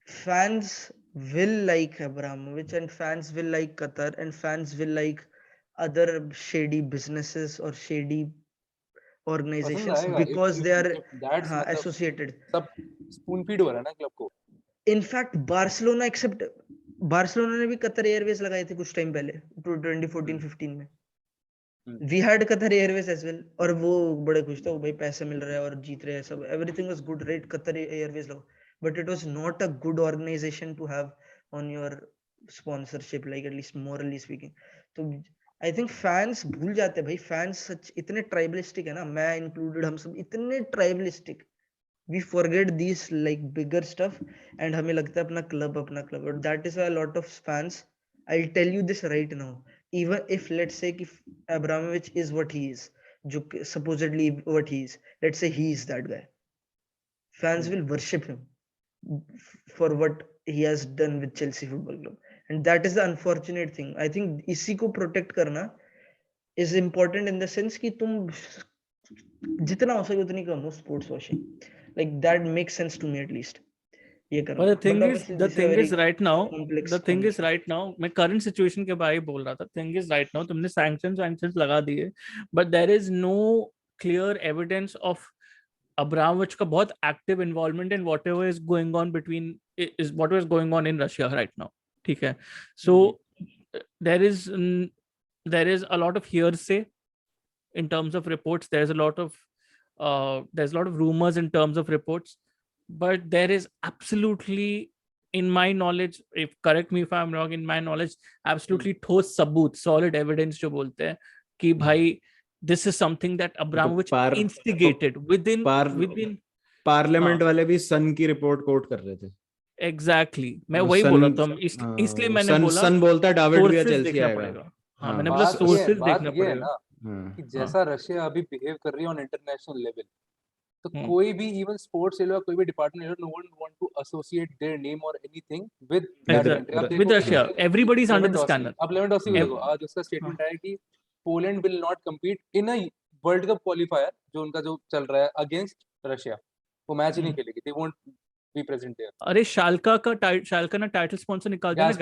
Fans will like Abramovich and fans will like Qatar and fans will like other shady businesses or shady organizations because they are associated. सब spoon feed हो रहा है ना club को. In fact, Barcelona ने भी Qatar Airways लगाए थे कुछ टाइम पहले 2014-15 में. We had Qatar Airways as well और वो बड़े खुश थे, वो भाई पैसे मिल रहे हैं और जीत रहे हैं सब, everything was good, right? Qatar Airways low, but it was not a good organization to have on your sponsorship, like at least morally speaking. तो I think fans भूल जाते हैं भाई, fans सच इतने tribalistic है ना, मैं included, हम सब इतने tribalistic. We forget these like bigger stuff and हमें लगता है अपना club. But that is why a lot of fans, I'll tell you this right now, even if let's say if Abramovich is what he is, supposedly what he is, let's say he is that guy, fans will worship him for what he has done with Chelsea Football Club, and that is the unfortunate thing. I think इसी को protect करना is important in the sense कि तुम जितना हो सके उतनी कम हो sports washing. Like that makes sense to me at least. But the thing is right now, मैं current situation के बारे में बोल रहा था. Thing is right now, तुमने sanctions लगा दिए, but there is no clear evidence of Abramovich का बहुत active involvement in whatever is going on in Russia right now. ठीक है. So there is a lot of hearsay in terms of reports. There's a lot of rumors in terms of reports, but there is absolutely, in my knowledge, correct me if I'm wrong, in my knowledge, absolutely ठोस सबूत, solid evidence जो बोलते हैं कि भाई this is something that Abramovich instigated within parliament वाले भी सन की रिपोर्ट कोट कर रहे थे. Exactly, मैं वही बोल रहा था, इसलिए मैंने बोला सन बोलता है डेविड विया चेल्सी आएगा. हाँ, मैंने बोला सोर्सेस देखना पड़ेगा. जैसा रशिया अभी बिहेव कर रही है ऑन इंटरनेशनल लेवल, तो कोई भी इवन स्पोर्ट्स ले लो, कोई भी डिपार्टमेंट ले लो, no one want to associate their name और anything with Russia. Everybody is under the scanner. अब लेवेंडोस्की देखो, आज उसका स्टेटमेंट आया कि Poland will not compete in a world cup qualifier जो उनका जो चल रहा है अगेंस्ट रशिया, वो मैच ही नहीं खेलेगी. They won't be present there. अरे शाल्का ने टाइटल स्पॉन्सर निकाल दिया ना,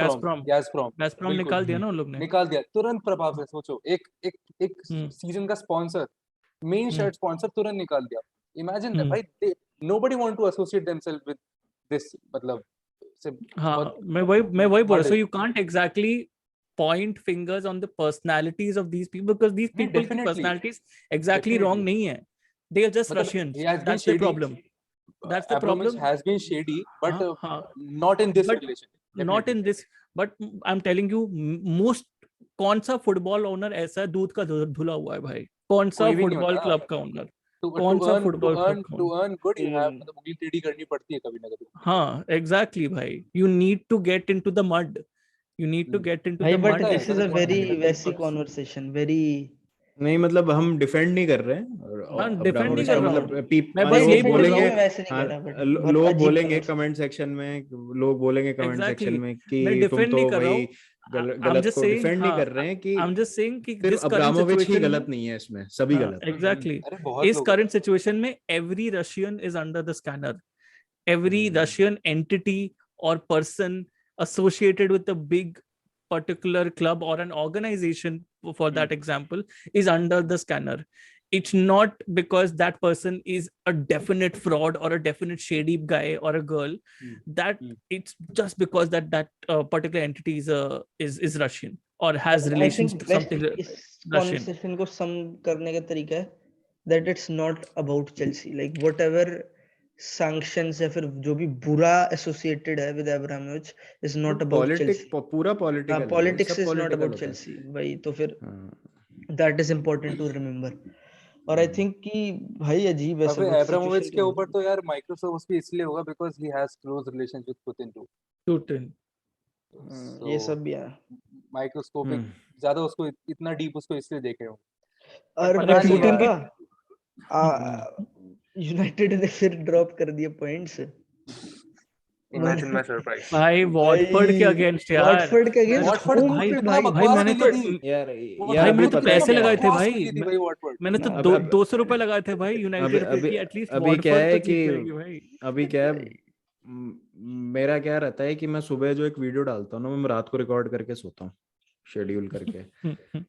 गैसप्रॉम निकाल दिया ना उन लोग ने, निकाल दिया तुरंत प्रभाव से. सोचो एक सीजन का स्पॉन्सर, मेन शर्ट स्पॉन्सर तुरंत निकाल दिया. इमेजिन दैट भाई, nobody want to associate themselves with this. मतलब हाँ, मैं वही बोल रहा हूं. So you can't exactly point fingers on the personalities of these people because these people की personalities exactly wrong नहीं है. They are just Russians. That's the problem. That's the problem. Has been shady, but not in this relation. Not in this. But I'm telling you, most कौन सा football owner ऐसा दूध का धुला हुआ है भाई? कौन सा फुटबॉल क्लब का ओनर? कौन सा फुटबॉल क्लब का? To earn good, you have मतलब उंगली टेढ़ी करनी पड़ती है कभी ना कभी. हाँ, exactly भाई. You need to get into the mud. You need to get into the mud. But this is a very वैसी conversation, very नहीं, मतलब हम डिफेंड नहीं कर रहे हैं. डिफेंड नहीं कर रहा हूं. मैं बस यही बोलेंगे, लोग बोलेंगे कमेंट सेक्शन में, कि तुम तो वही गलत को डिफेंड नहीं कर रहे हैं कि I'm just saying कि सिर्फ अब्रामोविच ही गलत नहीं है इसमें, सभी गलत. Exactly. इस current situation में every Russian is under the scanner. Every Russian entity or person associated with a big particular club or an organization, for that example, is under the scanner. it's not because that person is a definite fraud or a definite shady guy or a girl, that it's just because that particular entity is Russian or has I relations think to best something इस Russian. conversation को sum करने का तरीका है that it's not about Chelsea. Like whatever sanctions या फिर जो भी बुरा associated है with Abramovich is not about Chelsea. पूरा पॉलिटिकल है, Politics सब is not पॉलिटिकल about होता है। Chelsea. भाई तो फिर हाँ। that is important to remember. और आई थिंक कि भाई अजीब है अबे सब एब्रामोविच सिचुएशन के ऊपर तो यार माइक्रोसॉफ्ट भी इसलिए होगा because he has close relations with Putin too. Putin. ये सब भी है माइक्रोस्कोपिक ज्यादा उसको इतना डीप उसको इसलिए देखे हो। और पता नहीं पुतिन यार। का यूनाइटेड ने फिर ड्रॉप कर दिए पॉइंट्स इमेजिन माय सरप्राइज। भाई वॉटफोर्ड के अगेंस्ट यार, वॉटफोर्ड के अगेंस्ट वॉटफोर्ड होम भाई पे कितना भाई भाई बकवास मैंने खेली तो थी। यार भाई यार मैंने तो पता है पैसे क्या लगाए है? थे बकवास भाई, खेली थी भाई वॉटफोर्ड। मैंने तो अब 200 रुपए लगाए थे भाई यूनाइटेड पे कि एटलीस्ट अभी क्या वॉटफोर्ड है तो कि जीत जाएगी भाई। अभी क्या है, मेरा क्या रहता है कि मैं सुबह जो एक वीडियो डालता हूँ ना, मैं रात को रिकॉर्ड करके सोता हूँ शेड्यूल करके।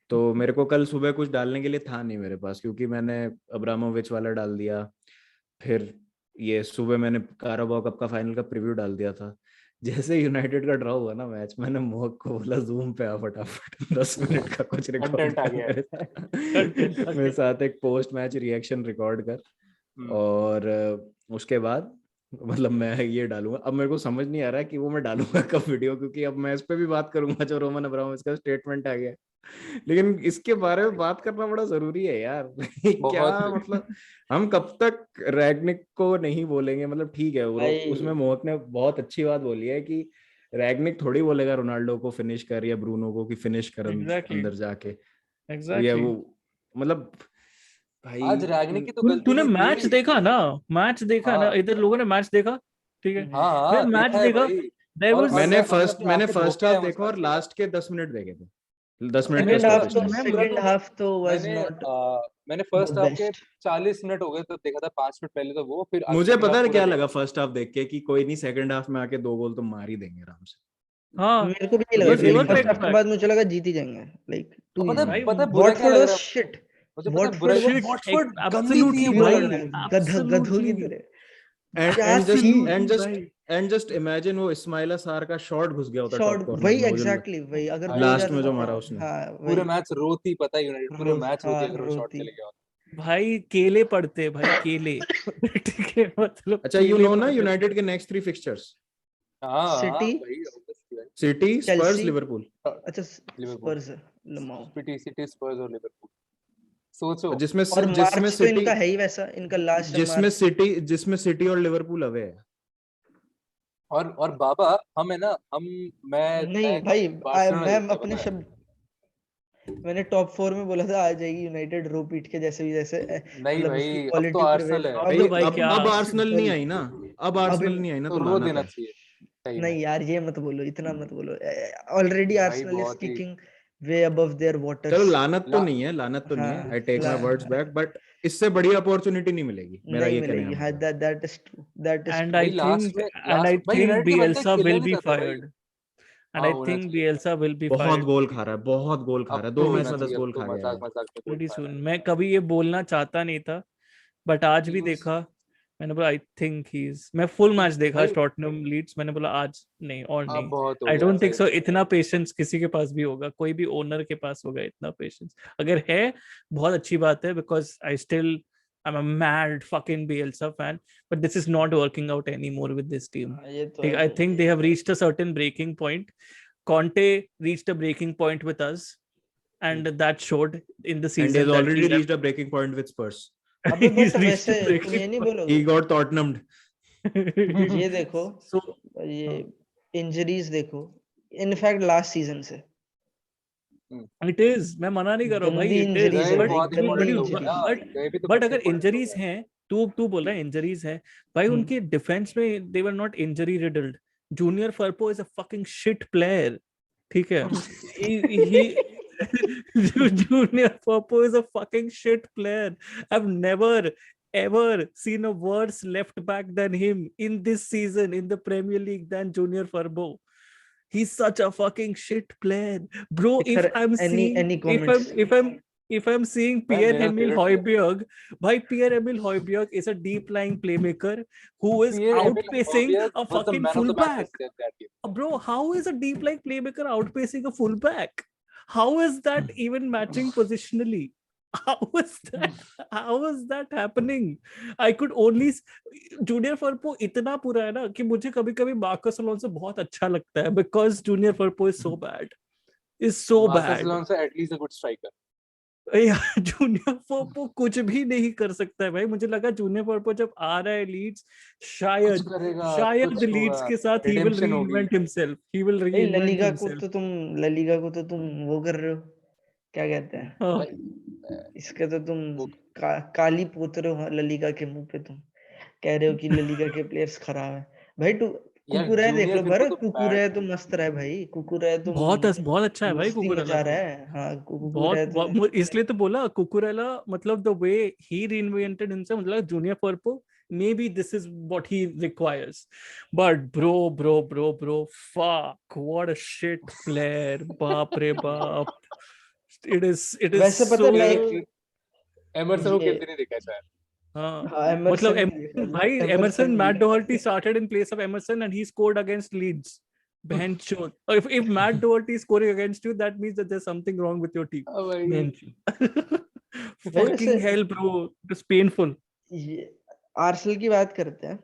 तो मेरे को कल सुबह कुछ डालने के लिए था नहीं मेरे पास, क्योंकि मैंने अब्रामोविच वाला डाल दिया, फिर ये सुबह मैंने काराबाओ कप का फाइनल का प्रीव्यू डाल दिया था। जैसे यूनाइटेड का ड्रॉ हुआ ना मैच, मैंने मोहक को बोला जूम पे आ फटाफट 10 मिनट का कुछ रिकॉर्ड कंटेंट आ गया कर मेरे साथ एक पोस्ट मैच रिएक्शन रिकॉर्ड कर। और उसके बाद मतलब मैं ये डालूंगा। अब मेरे को समझ नहीं आ रहा है कि वो मैं डालूंगा कब वीडियो, क्योंकि अब मैं इस पे भी बात करूंगा जो रोमन अब्रामोविच का स्टेटमेंट आ गया, लेकिन इसके बारे में बात करना बड़ा जरूरी है यार। क्या मतलब हम कब तक रैगनिक को नहीं बोलेंगे? मतलब ठीक है, उसमें मोहक ने बहुत अच्छी बात बोली है कि रैगनिक थोड़ी बोलेगा रोनाल्डो को फिनिश कर या ब्रूनो को कि फिनिश कर अंदर जाके। या वो मतलब भाई आज रैगनिक की तो गलती तूने नहीं मैच थी। देखा ना, मैच देखा ना, इधर लोगों ने मैच देखा, ठीक है हाँ मैच देखा है देखा। भाई। There और was मैंने मैंने फर्स्ट धोखे हाफ हैं देखा और उसमें। लास्ट के 10 मिनट देखे थे। 10 मिनट सेकंड का हाफ स्टॉपेज तो टाइम। सेकंड हाफ तो वाज नॉट मैंने फर्स्ट हाफ के बेस्ट। 40 मिनट हो गए तब देखा था, 5 मिनट पहले तो वो, फिर मुझे second पता half है पूरा क्या देखा। लगा फर्स्ट हाफ देख के कि कोई नहीं, सेकंड हाफ में आके 2 गोल तो मार ही देंगे आराम से। हाँ मेरे को भी यही ये लगा feeling फर्स्ट था हाफ के मुझे। बाद मुझे लगा जीत ही जाएंगे, लाइक टू पता इजी। है बुरा क्या वॉटफोर्ड लग वाज रहा है शिट। मुझे? पता है बुरा वॉटफोर्ड वॉटफोर्ड गंदी absolutely थी भाई, वॉटफोर्ड। गधों की तरह। क्या एंड जस्ट इमेजिन वो इस्माइला सार का शॉट घुस गया होता टॉप शॉट कॉर्नर वही में, वो जो एग्जैक्टली वही अगर वो हो लास्ट जाता में जो तो मारा उसने। हाँ पूरे वही मैच रोती, पता है यूनाइटेड पूरे मैच रोती अगर वो शॉट रोती। चले गया होता। भाई केले पड़ते भाई केले। ठीक है मतलब अच्छा यू केले नो ना पड़ते। यूनाइटेड के नेक्स्ट 3 फिक्सचर्स, हाँ सिटी भाई obviously भाई। सिटी, स्पर्स, चेल्सी लिवरपूल। अच्छा लिवरपूल, स्पर्स लमाओ। सिटी, स्पर्स और लिवरपूल। सोचो जिसमें और जिसमें मार्च तो सिटी इनका है ही वैसा, इनका लास्ट मार्च। जिसमें सिटी और लिवरपूल अवे है। और बाबा हम है ना, मैं नहीं भाई बार्सिलोना मैं जीतता है, अपने पता है? शब्द मैंने टॉप 4 में बोला था आ जाएगी यूनाइटेड रो पीट के जैसे भी जैसे नहीं मतलब उसकी भाई, अब तो क्वालिटी आर्सेनल है। अब तो भाई अब क्या आर्सेनल नहीं आई ना, अब आर्सेनल नहीं आई ना, तो तो रो लानत देना है। चाहिए सही में। नहीं यार ये मत बोलो, इतना मत बोलो। ऑलरेडी भाई आर्सेनल इज बहुत ही किकिंग वे अबव देयर चलो वाटर्स। लानत तो नहीं है, लानत तो नहीं है, I take my words back, but इससे बड़ी अपॉर्चुनिटी नहीं मिलेगी, मेरा नहीं ये कहने मिलेगी। का हाँ मतलब। That is true, that is and true. I भाई think भाई यूनाइटेड के बंदे Bielsa खेलने will नहीं be देते भाई। fired. And I होना think चाहिए, Bielsa will be बहुत fired गोल खा रहा है, बहुत गोल खा अब रहा है, तो 2 मैच होना में 10 चाहिए, अब गोल तो खा गया मजाक यार। मजाक में गोल pretty खा soon. रहा है। मैं कभी ये बोलना चाहता नहीं था, बट आज भी He was- देखा, मैंने बोला आई थिंक ही इज। मैं फुल मैच देखा भाई टॉटनहम लीड्स, मैंने बोला आज नहीं और अब नहीं। बहुत हो आई गया डोंट थिंक सही सो में। इतना पेशेंस किसी के पास भी होगा, कोई भी ओनर के पास होगा इतना पेशेंस। अगर है बहुत अच्छी बात है, because I'm a mad fucking Bielsa fan, but this is not working out anymore with this team. ये तो I think they have reached a certain breaking point. Conte reached a breaking point with us, and that showed in the And he season has that already he reached a breaking point with Spurs. अबे he's but reached वैसे a तुम breaking ये नहीं point. बोलोगे He got Tottenham'd. ये देखो So ये injuries देखो इनफैक्ट लास्ट सीजन से it is, मैं मना नहीं कर रहा हूँ भाई, गंदी it is, इंजरीज है गए but भाई, बहुत इतनी गंदी बड़ी इंपॉर्टेंट हो गए इंजरीज। ना, but गए भी तो but सबसे अगर important हो इंजरीज गए। हैं, तू बोल रहा है इंजरीज है भाई, उनके डिफेंस में they were not injury riddled. Junior Firpo is a fucking shit player, ठीक है? he Junior Firpo is a fucking shit player. I've never ever seen a worse left back than him in this season in the Premier League than Junior Firpo. He's such a fucking shit player, bro. If I'm any seeing, comments? if I'm if I'm seeing Man, Pierre-Emile मेरा favorite player. Højbjerg, bhai, Pierre-Emile Højbjerg is a deep lying playmaker who is Pierre-Emile outpacing Højbjerg a was the fucking man of the match fullback. that game. Bro, how is a deep lying playmaker outpacing a fullback? How is that even matching positionally? How is that happening? I could only junior Firpo इतना पूरा है ना कि मुझे कभी कभी Marcus Alonso बहुत अच्छा लगता है because junior Firpo is so bad. Is so Marcus bad. Alonso at least a good striker. Junior Firpo कुछ भी नहीं कर सकता है भाई. मुझे लगा जूनियर फर्पो जब आ रहा है लीड्स कुछ करेगा, कुछ लीड्स होगा, के साथ he will redemption होगी. reinvent himself. He will भाई reinvent ललीगा himself. को तो तुम वो कर रहे हो, क्या कहते हैं हाँ. भाई, इसके तो तुम वो काली पोत रहे हो ललीगा के मुंह पे. तुम कह रहे हो कि ललीगा के प्लेयर्स खराब है भाई. यार कुकुरे देख जूनियर लो, फिर भरे तो कुकुरे बैड तो मस्त रहा है भाई. कुकुरे तो बहुत अच्छा है भाई मस्ती कुकुरेला मचा तो. रहा है. हाँ कुकुरे तो बहुत इसलिए तो बोला कुकुरेला मतलब द वे ही रीइन्वेंटेड हिमसेल्फ मतलब junior फर्पो maybe this is what he requires, but bro fuck what a shit player. बाप रे बाप. it is वैसे पता so है, एक एमरसन को ये खेलते नहीं देखा है शायद. हाँ हाँ मतलब एमरसन भी देखा. भाई Emerson Matt Doherty started in place of Emerson and he scored against Leeds. Bencho. If Matt Doherty is scoring against you, that means that there's something wrong with your team. हाँ भाई. Bencho. भाई Fucking वैसे hell, bro. It's painful. ये Arsenal की बात करते हैं.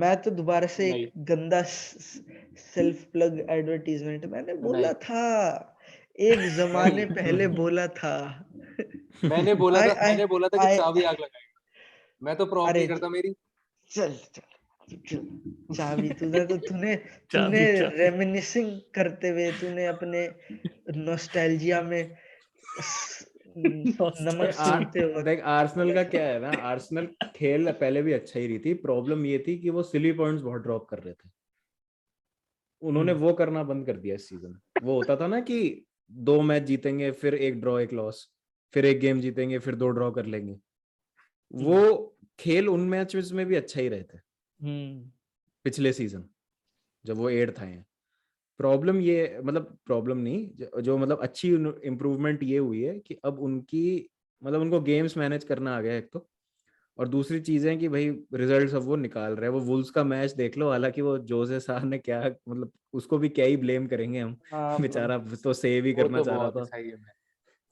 मैं तो दोबारा से नहीं. एक गंदा सेल्फ प्लग एडवर्टीजमेंट मैंने बोला नहीं. था, एक जमाने नहीं. पहले बोला था. मैंने बोला I- था I- मैंने बोला था कि I- चाबी आग लगाएगा. मैं तो प्रॉप अरे नहीं करता मेरी. चल चाबी तूने चाबी। रेमिनिसिंग करते हुए तूने अपने नॉस्टैल्जिया में नमक सूंघते हुए. देख आर्सेनल का क्या है ना, आर्सेनल खेल पहले भी अच्छा ही रही थी. प्रॉब्लम ये थी कि वो सिली पॉइंट्स बहुत ड्रॉप कर रहे थे. उन्होंने वो करना बंद कर दिया इस सीजन. वो होता था ना कि 2 मैच जीतेंगे फिर 1 ड्रॉ 1 लॉस, फिर 1 गेम जीतेंगे फिर 2 ड्रॉ कर लेंगे. वो खेल उन मैचेस में भी अच्छा ही रहे थे पिछले सीजन जब वो 8th आए हैं. प्रॉब्लम ये मतलब प्रॉब्लम नहीं जो मतलब अच्छी इम्प्रूवमेंट ये हुई है कि अब उनकी मतलब उनको गेम्स मैनेज करना आ गया एक तो, और दूसरी चीज है कि भाई रिजल्ट्स अब वो निकाल रहे हैं. वो वुल्स का मैच देख लो, हालांकि वो जोसे साह ने क्या मतलब उसको भी क्या ही ब्लेम करेंगे हम. बेचारा तो सेव ही करना चाह रहा था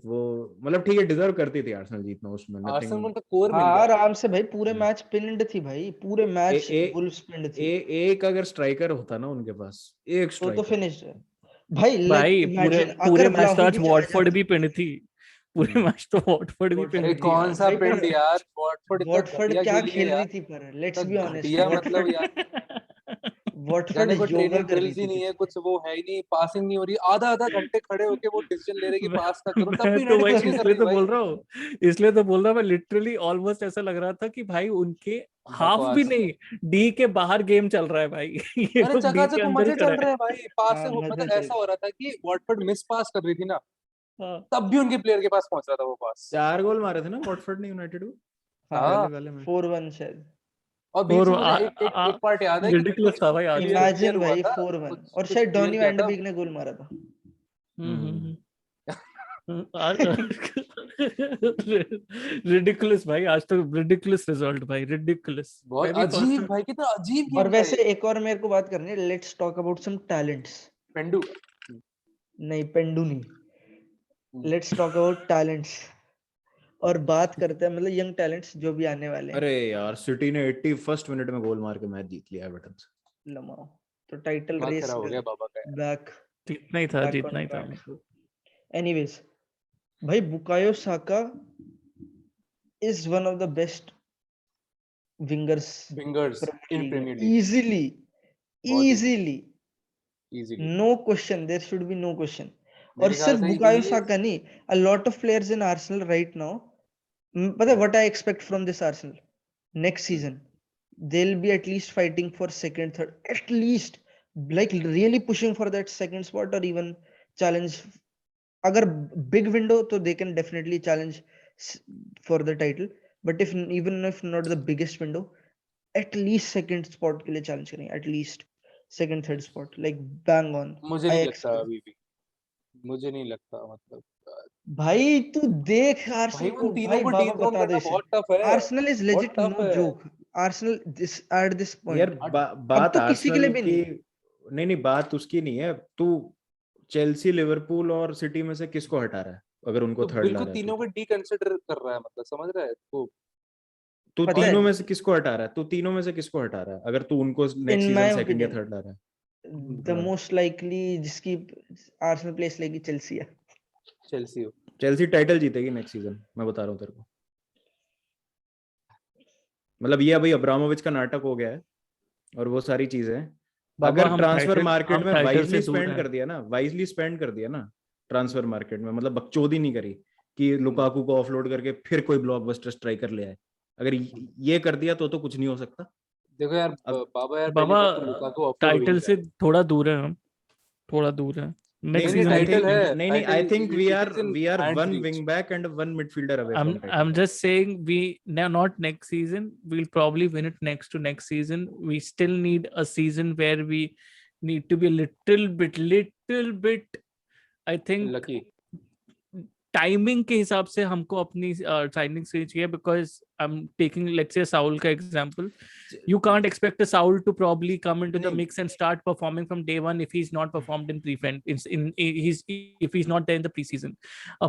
वो. मतलब ठीक है डिजर्व करती थी आर्सेनल जीतना उसमें. आर्सेनल का कोर मिल हाँ गया. आराम से भाई पूरे मैच पिन्ड थी भाई. पूरे मैच वुल्व्स पिन्ड थी. एक अगर स्ट्राइकर होता ना उनके पास, एक तो स्ट्राइकर फिनिश्ड है भाई. भाई पूरे मैच तो आज वॉटफोर्ड भी पिन थी. पूरे मैच तो वॉटफोर्ड भी पिन अरे थी. कौन सा पिंड यार. वॉटफोर्ड क्या खेल रही थी पर लेट्स बी ऑनेस्ट. मतलब यार वॉटफोर्ड को योगा ट्रेनिंग कर रही ड्रिल्स ही थी. नहीं है, कुछ वो है ही नहीं. पासिंग नहीं हो रही. आधा घंटे खड़े होके वो डिसीजन ले रहे कि पास का करो, तब भी तो भाई कुछ नहीं कर इसलिए रही तो भाई. बोल रहा हूँ मैं लिटरली ऑलमोस्ट ऐसा लग रहा था कि भाई उनके हाफ भी नहीं डी के बाहर गेम चल रहा है भाई. ये अरे लोग डी जगह के जगह अंदर मजे चल खड़े रहे हैं भाई. पास हाँ, से मजे मतलब चल ऐसा हो रहा था कि वॉटफोर्ड मिस पास कर रही थी ना, हैं. तब भी उनके प्लेयर के पास पहुंच रहा था वो पास. 4 गोल मारे थे ना वॉटफोर्ड ने यूनाइटेड को हाँ. वाले में. 4-1 शायद. और बीच में मुझे एक पार्ट याद है कि रिडिकुलस था भाई आज. इमेजिन भाई 4-1 और शायद डॉनी वैन डे बीक ने गोल मारा था. रिडिकुलस भाई आज तो रिडिकुलस रिजल्ट भाई. रिडिकुलस बहुत अजीब भाई. कितना अजीब गेम. और वैसे एक और मेरे को बात करनी है. Let's talk about some talents. पेंडू नहीं पेंडू नहीं. लेट्स टॉक अबाउट टैलेंट्स और बात करते हैं मतलब यंग टैलेंट्स जो भी आने वाले हैं. अरे यार सिटी ने 81st मिनट में गोल मार के मैच जीत लिया एवर्टन से. लमाओ तो टाइटल रेस हो गया बाबा का. बैक. जीतना ही था. एनीवेज भाई Bukayo Saka is one of the best wingers in Premier League. easily no question. There should be no question. और सिर्फ बुकायो साका नहीं, a lot of players in Arsenal right now. पता है what I expect from this Arsenal next season? They'll be at least fighting for second, third, at least like really pushing for that second spot or even challenge. अगर big window तो they can definitely challenge for the title, but even if not the biggest window, at least second spot के लिए challenge करेंगे. At least second, third spot, like bang on. मुझे नहीं लगता अभी भी. मुझे नहीं लगता. मतलब भाई तू देख भाई आर्सेनल उन को, तीनों भाई को बाबा dethrone बता दे करना इसे। बहुत टफ है, आर्सेनल इज बहुत लेजिट टफ नो है joke. Arsenal this at this यार पॉइंट अब बात तो किसी के लिए आर्सेनल भी की नहीं। नहीं, बात उसकी नहीं है। तू चेल्सी, लिवरपूल और सिटी में से किसको हटा रहा है अगर उनको तो थर्ड ला बिल्कुल रहा है तीनों को डीकंसिडर कर रहा है, मतलब समझ रहा है तो। तू पता तीनों है, में से किसको हटा रहा है? तू तीनों में से किसको हटा रहा है अगर तू उनको next in season my second या ओपिनियन थर्ड ला रहा है? द हाँ। मोस्ट लाइकली जिसकी आर्सेनल प्लेस लेगी चेल्सी है। चेल्सी चेल्सी टाइटल जीतेगी नेक्स्ट सीजन, मैं बता रहा हूँ तेरे को। मतलब ये अभी अब्रामोविच का नाटक हो गया है और वो सारी चीजें हैं। बाबा अगर ट्रांसफर मार्केट हम में टाइटल से वाइजली दूर स्पेंड हैं। कर दिया ना, वाइजली स्पेंड कर दिया ना ट्रांसफर मार्केट में, मतलब बकचोदी नहीं करी कि लुकाकू को ऑफलोड करके फिर कोई ब्लॉकबस्टर स्ट्राइकर ले आए, अगर ये कर दिया तो कुछ नहीं हो सकता। देखो यार अब बाबा यार, पहली बाबा बात तो लुकाकू ऑफलोड हो ही टाइटल नहीं से रहा थोड़ा दूर है हम, थोड़ा दूर है। नहीं नेक्स्ट नहीं, सीजन आई टाइटल थिंक देखेंगे। है, नहीं, I title think it is in we are hands one reach. Wing back and one midfielder away from I'm title. just saying we now not next season. We'll probably win it next to next season. We still need a season where we need to be a little bit. I think lucky timing के हिसाब से हमको अपनी signing करनी चाहिए, because I am taking let's say Saul का example. You can't expect a Saul to probably come into the नहीं mix and start performing from day one if he's not performed in if he's not there in the preseason.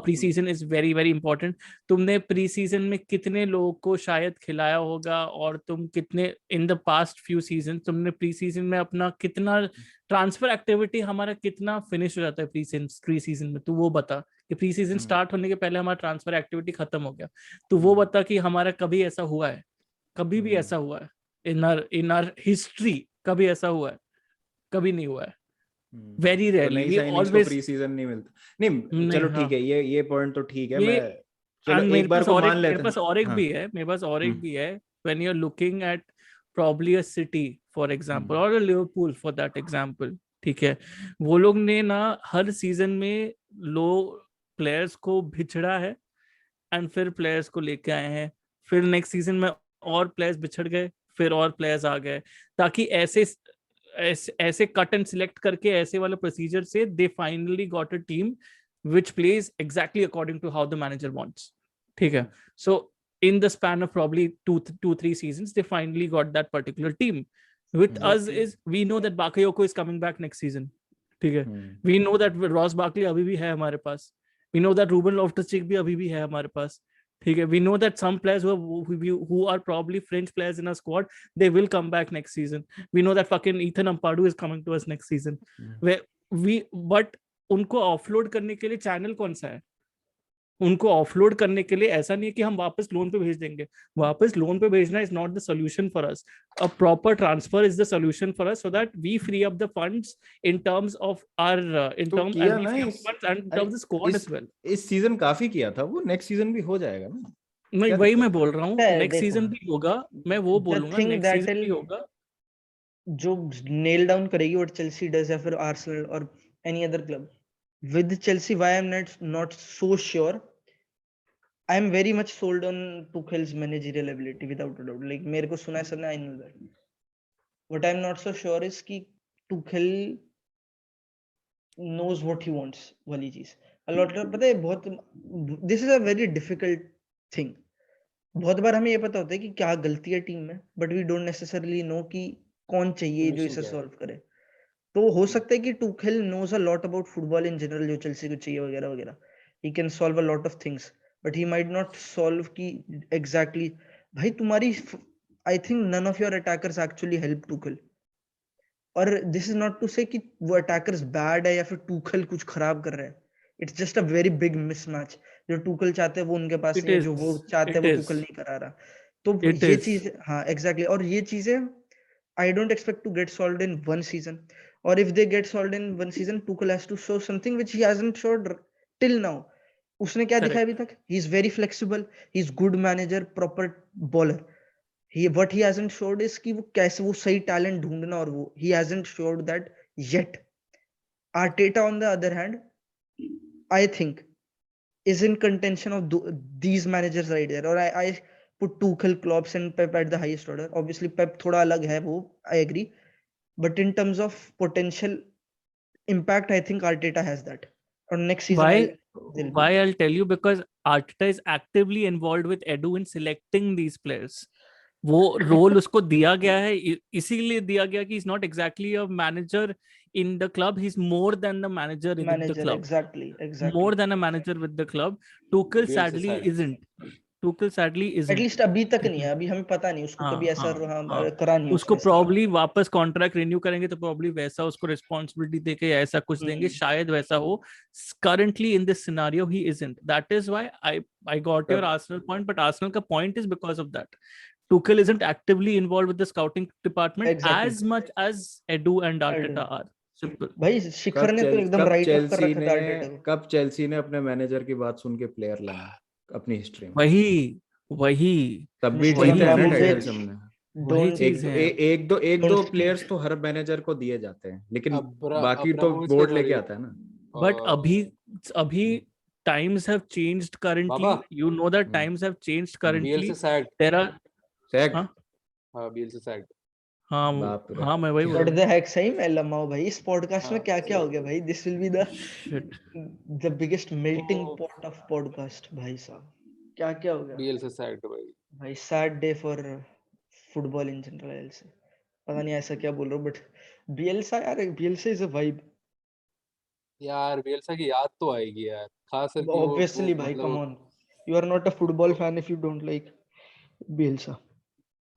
Preseason is very very important. तुमने preseason में कितने लोगों को शायद खिलाया होगा, और तुम कितने in the past few seasons तुमने preseason में अपना कितना ट्रांसफर एक्टिविटी हमारा कितना फिनिश हो जाता है प्री सीजन में, तू वो बता कि प्री सीजन स्टार्ट होने के पहले हमारा ट्रांसफर एक्टिविटी खत्म हो गया, तो वो बता कि हमारा कभी ऐसा हुआ है? कभी भी ऐसा हुआ है इन आर हिस्ट्री? कभी ऐसा हुआ है? कभी नहीं हुआ है. वेरी तो रेयरली नई वी साइनिंग्स को ऑलवेज. प्री सीजन नहीं मिलता। नहीं नहीं, चलो हाँ ठीक है, ये पॉइंट तो ठीक है, ये. मैं चलो एंड एक बार को मान मेरे लेते हैं। पास और एक हाँ। भी है, मेरे पास और एक हम्म, भी है. When you are looking at probably a City for example और लिवरपूल फॉर दैट एग्जांपल, ठीक है, वो लोग ने ना हर सीजन में लो प्लेयर्स को बिछड़ा है एंड फिर प्लेयर्स को लेके आए हैं, फिर नेक्स्ट सीजन में और प्लेयर्स बिछड़ गए, फिर और प्लेयर्स आ गए, ताकि ऐसे कट एंड सिलेक्ट करके ऐसे वाले प्रोसीजर से they finally got a team which plays exactly according to how the manager wants. ठीक है, so in the span of probably 3 seasons they finally got that particular team. With us is we know that Bakayoko is coming back next season. ठीक है, we know that Ross Barkley अभी भी है हमारे पास, we know that Ruben Loftus-Cheek भी अभी भी है हमारे पास, ठीक है, we know that some players who are probably French players in our squad, they will come back next season. We know that fucking Ethan Ampadu is coming to us next season. where but उनको offload करने के लिए channel कौन सा है? उनको offload करने के लिए ऐसा नहीं है कि हम वापस लोन पे भेज देंगे. वापस लोन पे भेजना is not the solution for us. A proper transfer is the solution for us, so that we free up the funds in terms of our in तो टर्म्स किया एंड वी ना free up इस funds and in अरे terms of squad इस as well. इस season काफी किया था वो, नेक्स्ट सीजन भी हो जाएगा ना, नहीं, क्या वही दिक्कत मैं है? बोल रहा हूँ, नेक्स्ट देखो, सीजन भी होगा. मैं वो द बोलूंगा थिंग नेक्स्ट दैट सीजन भी विल होगा. जो नेल डाउन करेगी व्हाट चेल्सी डज या फिर आर्सेनल और any other club with Chelsea, why I am not so sure. I am very much sold on Tuchel's managerial ability without a doubt. Like मेरे को सुना है सबने, I know that. What I'm not so sure is कि Tuchel knows what he wants वाली चीज. A lot of पता है बहुत, this is a very difficult thing. बहुत बार हमें ये पता होता है कि क्या गलती है टीम में, but we don't necessarily know कि कौन चाहिए जो Solution इसे क्या है? सॉल्व करे. तो हो सकता है कि Tuchel knows a lot about football in general, जो चेल्सी को चाहिए वगैरह वगैरह. He can solve a lot of things, but he might not solve कि exactly. भाई तुम्हारी I think none of your attackers actually help Tuchel. और this is not to say कि वो attackers bad है या फिर Tuchel कुछ खराब कर रहा है. It's just a very big mismatch. जो Tuchel चाहते हैं वो उनके पास इट नहीं है, इज जो वो चाहते हैं इट वो इज Tuchel नहीं करा रहा. तो इट ये इज चीज, हाँ exactly, और ये चीजें I don't expect to get solved in one season. Or if they get solved in one season, Tuchel has to show something which he hasn't showed till now. उसने क्या दिखाया अभी करेक्ट. तक? He is very flexible. He is good manager, proper bowler. What he hasn't showed is कि वो कैसे वो सही talent ढूंढना, और वो he hasn't showed that yet. Arteta on the other hand, I think is in contention of these managers right there. Or I put Tuchel, Klopp and Pep at the highest order. Obviously Pep थोड़ा अलग है वो, I agree. But in terms of potential impact, I think Arteta has that. और next season Why? they'll be Why there. I'll tell you, because Arteta is actively involved with Edu in selecting these players. वो role उसको दिया गया है, इसीलिए दिया गया कि he's not exactly a manager in the club, he's more than the manager in the Manager, club, exactly. more than a manager with the club. Tuchel Bielsa sadly side. isn't. At isn't. least अभी तक ठीक नहीं है? है, अभी हमें पता नहीं उसको हाँ, कभी ऐसा हाँ। करा नहीं उसको उसने ऐसा। प्रॉब्ली वापस कॉन्ट्रैक्ट रिन्यू करेंगे तो प्रॉब्ली वैसा उसको रिस्पॉन्सिबिलिटी देके या ऐसा कुछ देंगे, शायद वैसा हो. Currently in this scenario he isn't. That is why I got your Arsenal point, but Arsenal का point is because of that. Tuchel isn't actively involved with the scouting department Exactly. as much as Edu and Arteta Edu. are. Simple. भाई शिखर ने तो एकदम right of कर रखा था Arteta को। कब चेल्सी ने अपने मैनेजर की बात सुन के प्लेयर लाया अपनी हिस्ट्री में? वही तब भी Mr. जीते हैं ना Abramovich, टाइटल्स हमने। वही Don't चीज है. एक दो Don't- प्लेयर्स तो हर मैनेजर को दिए जाते हैं, लेकिन बाकी तो अब्रामोविच बोर्ड के लेके थोड़ी- आता है ना। But अभी times have changed currently. Baba. You know that times have changed currently. Bielsa sacked. There are sack हाँ? हाँ, Bielsa sacked. बाप रे। हाँ मैं वही बोल What रहा the heck, सही में लम्हाओ भाई, इस पॉडकास्ट में हाँ, क्या क्या हो गया भाई? This will be the हूँ. the biggest melting Oh. pot of podcast भाई साहब, क्या क्या हो गया Bielsa sacked भाई। भाई? sad day for football in general I'll say. पता नहीं ऐसा क्या बोल रहा हूँ, but Bielsa यार, Bielsa is a vibe. यार Bielsa की याद तो आएगी यार, खास करके वो Obviously भाई, come on, you are not a football fan if you don't like Bielsa.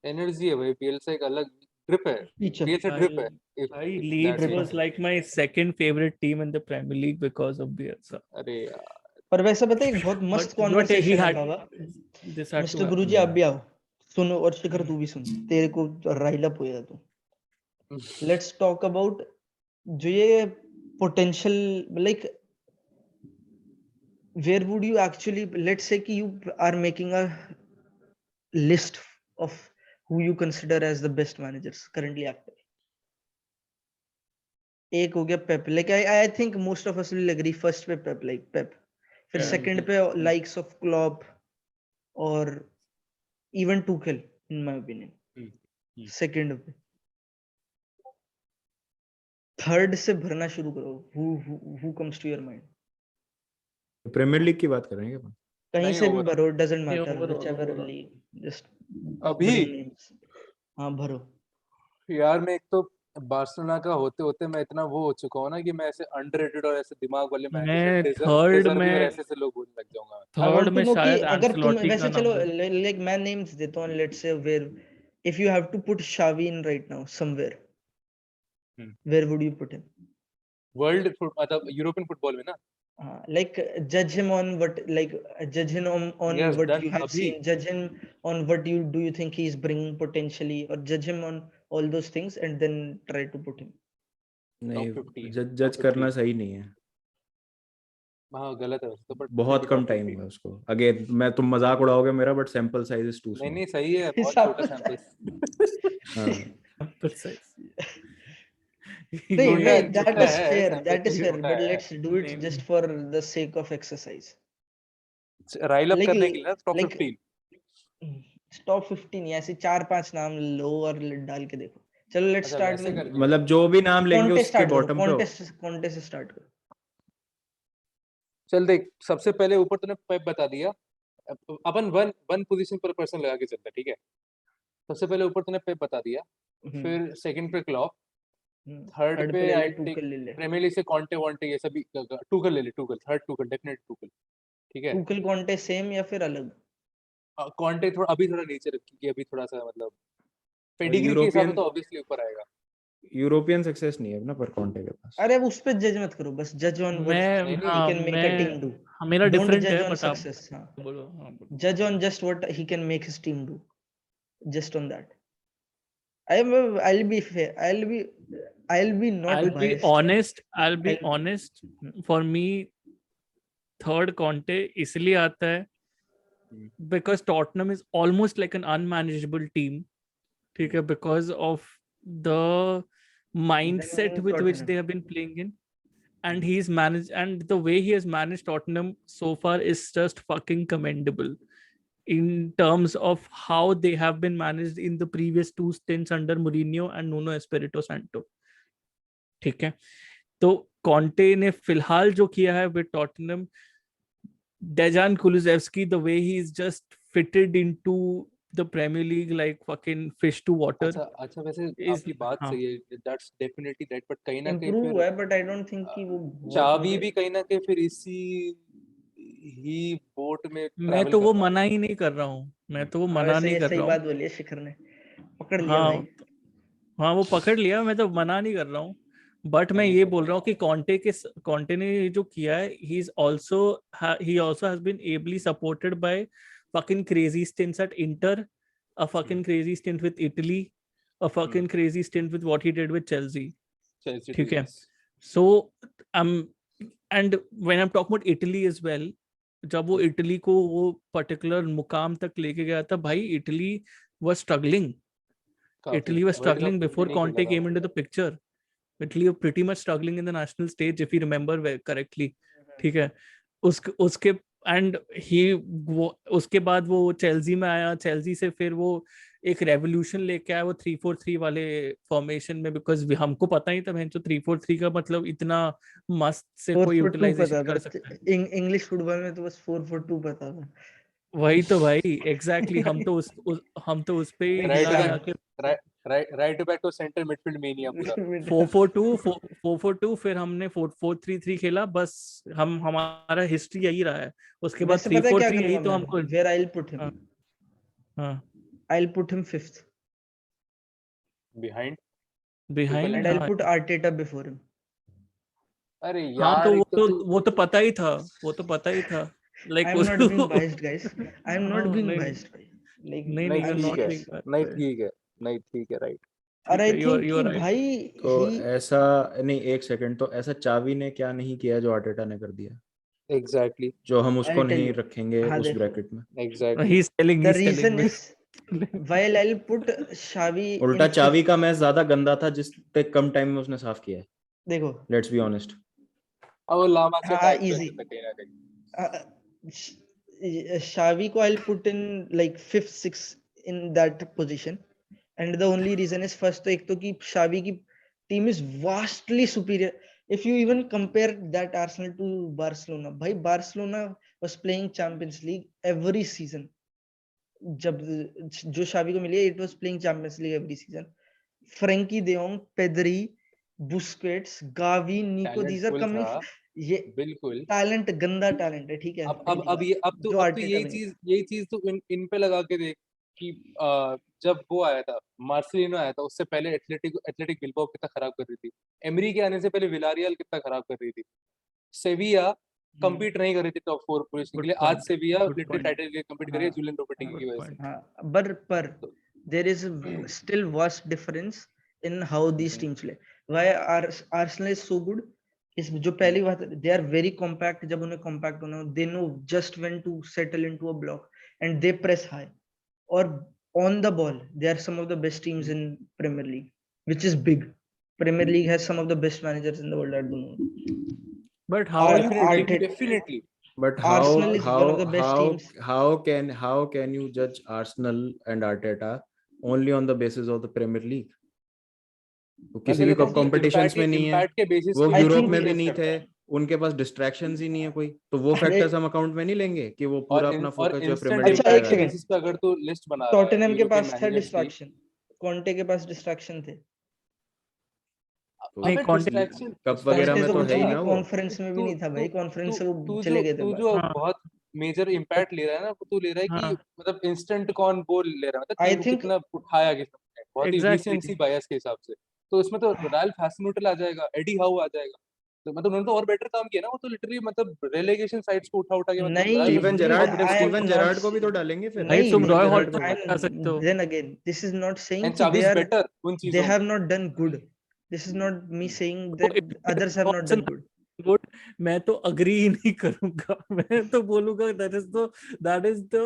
Energy है भाई, Bielsa एक अलग ड्रिप है, Teacher. Bielsa ड्रिप है। भाई if Leeds that's it. was like my second favorite team in the Premier League because of Bielsa. अरे यार, पर वैसे पता है एक बहुत मस्त But he कॉन्वर्सेशन है had Baba. this had to mister Guruji happen. आप भी आओ, सुनो, और शिखर तू भी सुन, तेरे को राइल अप होएगा तू। लेट्स टॉक अबाउट जो ये potential, like where would you actually, let's say कि you are making a list of who you consider as the best managers currently active. एक हो गया Pep, like I think most of us will agree first पे Pep, like Pep, फिर second पे likes of Klopp और even Tuchel in my opinion second पे। Third से भरना शुरू करो, who comes to your mind? Premiere league की बात कर रहे हैं क्या? कहीं नहीं, से भी overall. भरो, doesn't matter, overall, whichever overall. League, just अभी हाँ भरो। यार मैं एक तो बार्सिलोना का होते होते मैं इतना वो हो चुका हूँ ना कि मैं ऐसे अंडररेटेड और ऐसे दिमाग वाले मैं मैनेजर third और में ऐसे लोग बोलने लग जाऊंगा। I want थर्ड to में know कि शायद अगर तुम एंसेलोटी वैसे का चलो, नाम है. like मैं names देता हूँ, let's say where if you have to put Xavi in right now somewhere, where would you put him? World मतलब यूरोपियन फुटबॉल में ना, Like judge him on what, like judge him on Yes, what done you have अभी. seen, judge him on what do you think he is bringing potentially, or judge him on all those things and then try to put him. नहीं, 15, जज top करना 15. सही नहीं है, हाँ गलत है तो, बट बहुत कम टाइम हुआ उसको। अगेन मैं, तुम मजाक उड़ाओगे मेरा, but sample size is too नहीं स्मॉल। नहीं सही है, बहुत Sample छोटा सैंपल। No, छोटा है, that छोटा is है, fair, sample that is size fair, छोटा but है। let's do it नहीं, just for the sake of exercise. Rahul up Like- करने के लिए टॉप like- 15। टॉप 15 या ऐसे 4-5 नाम लो और डाल के देखो। चलो लेट्स अच्छा, स्टार्ट वैसे विद करके। मतलब जो भी नाम लेंगे कॉन्टे उसके स्टार्ट करो, बॉटम पे हो। कॉन्टे से स्टार्ट करो। चल देख, सबसे पहले ऊपर तूने पेप बता दिया, अपन वन पोजीशन पर पर्सन लगा के चलते, ठीक है। सबसे पहले ऊपर तूने पेप बता दिया, फिर सेकंड पे क्लॉप, थर्ड पे आई टेक ले ले, प्रीमियर लीग से कॉन्टे वॉन्टे ये सभी, टूकल ले ले, Tuchel third, Tuchel definite Tuchel, ठीक है। टूकल कॉन्टे सेम या फिर अलग? कॉन्टे थोड़ा अभी थोड़ा नीचे रखी कि अभी थोड़ा सा मतलब पेडिग्री के हिसाब से तो ऑब्वियसली ऊपर आएगा। यूरोपियन सक्सेस नहीं है ना पर कॉन्टे के पास। अरे उस पे जज मत करो, बस जज ऑन व्हाट नहीं, he can make a team do. मेरा डोंट डिफरेंट जज है, ऑन बट आप सक्सेस, हां बोलो. जज on just what he can make his team do, just on that. I'll be fair, I'll be not biased. I'll be honest. For me, third Conte इसलिए आता है because Tottenham is almost like an unmanageable team, ठीक है, because of the mindset with which they have been playing in, and he's managed, and the way he has managed Tottenham so far is just fucking commendable in terms of how they have been managed in the previous 2 stints under Mourinho and Nuno Espirito Santo, ठीक है। तो Conte ने फिलहाल जो किया है with Tottenham, Dejan Kulusevski, the way he's just fitted into the Premier League like fucking fish to water. अच्छा वैसे is आपकी बात हाँ, सही है, that's definitely right, but कहीं ना कहीं इम्प्रूव फिर हुआ है, बट आई डोंट थिंक कि वो बहुत चाबी मुझे भी कहीं ना कहीं फिर इसी ही बोट में मैं ट्रैवल तो कर वो रहा है। मना ही नहीं कर रहा हूँ, मैं तो वो हाँ, मना वैसे नहीं ये कर सही रहा हूँ। बात बोली है शिखर ने, पकड़ लिया भाई। हाँ हाँ, वो पकड़ लिया, मैं तो मना नहीं कर रहा हूँ, बट मैं नहीं ये कर बोल रहा रहा हूँ कि कॉन्टे ने जो किया है, he also has been ably supported by fucking crazy stints at Inter, a fucking crazy stint with Italy, a fucking crazy stint with what he did with Chelsea. Chelsea too, ठीक है, yes. so um and when I'm talking about Italy as well, जब वो Italy को वो particular मुकाम तक लेके गया था भाई, इटली was struggling. काफी Italy was world cup struggling भी before नहीं खेला Conte था came वो into the तो। picture. Italy were pretty much struggling in the national stage, if you remember correctly. ठीक है, उसके एंड ही उसके बाद वो चेल्सी में आया, चेल्सी से फिर वो एक रेवोल्यूशन लेके आया वो 3-4-3 वाले फॉर्मेशन में, बिकॉज हमको पता ही था मैं जो 3-4-3 का मतलब इतना मस्त से कोई 4-4-2 यूटिलाइजेशन पता कर था, सकता है। इंग्लिश फुटबॉल में तो बस 4-4-2 पता था। वही तो भाई, एग्जैक्टली हम तो उस पे ही राइट हिला बैक, हिला के राइट बैक तो सेंटर मिडफील्ड में ही नहीं है पूरा। 4-4-2 फिर हमने 4-4-3 खेला, बस हमारा हिस्ट्री यही रहा है। उसके बाद वैसे पता है क्या 3-4-3 यही करूंगा तो मैं, हमको where I will put him, हाँ हाँ I will put him 5th behind behind and I will हाँ पुट आर्टेटा बिफोर हिम। अरे हाँ, यार तो एक तो तू वो तो पता ही था, वो तो पता ही था I like am not being biased guys, I am not हाँ बीइंग नहीं बाइस्ड भाई, लाइक नहीं नहीं नहीं, you're ठीक not है, being bad, नहीं ठीक है, नहीं ठीक है, राइट। और ठीक आई है, थिंक you कि are right। भाई तो ही ऐसा नहीं, एक सेकंड, तो ऐसा चावी ने क्या नहीं किया जो आर्टेटा ने कर दिया, एग्जैक्टली जो हम आई उसको टेल नहीं यू, रखेंगे हाँ उस देखो, ब्रैकेट में? Exactly he's telling the he's telling reason me is while I will put Xavi उल्टा इन चावी 5th। का मैच ज्यादा गंदा था जिसते कम टाइम में उसने साफ किया है, देखो लेट्स बी ऑनेस्ट। अब वो लामा से हाँ बैक पे इजी, था कहीं ना कहीं। Xavi को I'll put in like 5th 6th in that position, and the only reason is first तो एक तो कि Xavi की team is vastly superior. If you even compare that Arsenal to Barcelona, भाई Barcelona was playing Champions League every season. जब जो Xavi को मिली है, it was playing Champions League every season. Frankie De Jong, Pedri, Busquets, Gavi, Nico, talent these are full coming. था ये बिल्कुल। Talent गंदा talent है, ठीक है, पहली बात जो अब तो आर्टेटा में नहीं यही चीज तो इन पे लगा के देख कि जब वो आया था, मार्सेलिनो आया था, उससे पहले एथलेटिक बिल्बाओ कितना खराब कर रही थी। एमरी के आने से पहले विलारियल कितना खराब कर रही थी। सेविया था। compete नहीं कर रही थी टॉप 4 पोजीशन के लिए। आज सेविया लिटरली टाइटल के लिए compete कर रही है जूलियन लोपेटेगी की वजह से। हाँ, पर there is still vast difference in how these teams play. Why Arsenal is so good? इस जो पहली बात, they are very compact. जब उन्हें compact होना, they know just when to settle into a block and they press high. और on the ball, they are some of the best teams in Premier League, which is big. Premier League has some of the best managers in the world at the moment. But how are you putting Definitely. But Arsenal is one of the best teams. how can you judge Arsenal and Arteta only on the basis of the Premier League? वो किसी भी competitions में नहीं है, impact के basis वो पे Europe think में भी judge नहीं करता थे, है। उनके पास डिस्ट्रैक्शंस ही नहीं है कोई, तो वो अरे फैक्टर्स हम अकाउंट में नहीं लेंगे कि वो पूरा अपना और फोकस जो इंस्टेंट प्रीमियर लीग अच्छा, पे एक लगा इम्पैक्ट के रहे हैं। बेसिस पे अगर तू लिस्ट बना रहा है टॉटनहम के यूरोपियन पास था मैनेजर्स की, डिस्ट्रैक्शन, कॉन्टे के पास डिस्ट्रैक्शन थे, नहीं अबे कॉन्टे कप वगैरह कॉन्टे में तो तो कुछ है ही नहीं, ना वो। कॉन्फ्रेंस में भी नहीं था भाई, कॉन्फ्रेंस से वो तू चले गए थे तू बाहर। जो हाँ बहुत मेजर इम्पैक्ट ले रहा है ना, वो तू ले रहा है कि हाँ मतलब इंस्टेंट कौन गोल ले रहा है, मतलब आई टीम को थिंक कितना उठाया किसने, बहुत ही एग्जैक्टली रिसेंसी बायस के हिसाब से। तो इसमें तो राल्फ हैसनहुटल आ जाएगा, एडी हाउ आ जाएगा, तो मतलब उन्होंने तो और बेटर काम किया ना। वो तो लिटरली मतलब रेलेगेशन साइड्स को उठा के मतलब नहीं, राल्फ स्टीवन हैसनहुटल बहुत बढ़िया आई एम स्कूल जेरार्ड था। नॉट, को भी तो डालेंगे फिर, भाई नहीं तुम नहीं, रॉय जेरार्ड को हॉटसन भी। आई कर सकते हो। Then again this is not saying and कि Xavi they is are, better उन they चीजों में। have not done good, this is not me saying तो that others have not done good. Good, मैं तो अग्री ही नहीं करूंगा, मैं तो बोलूंगा that is the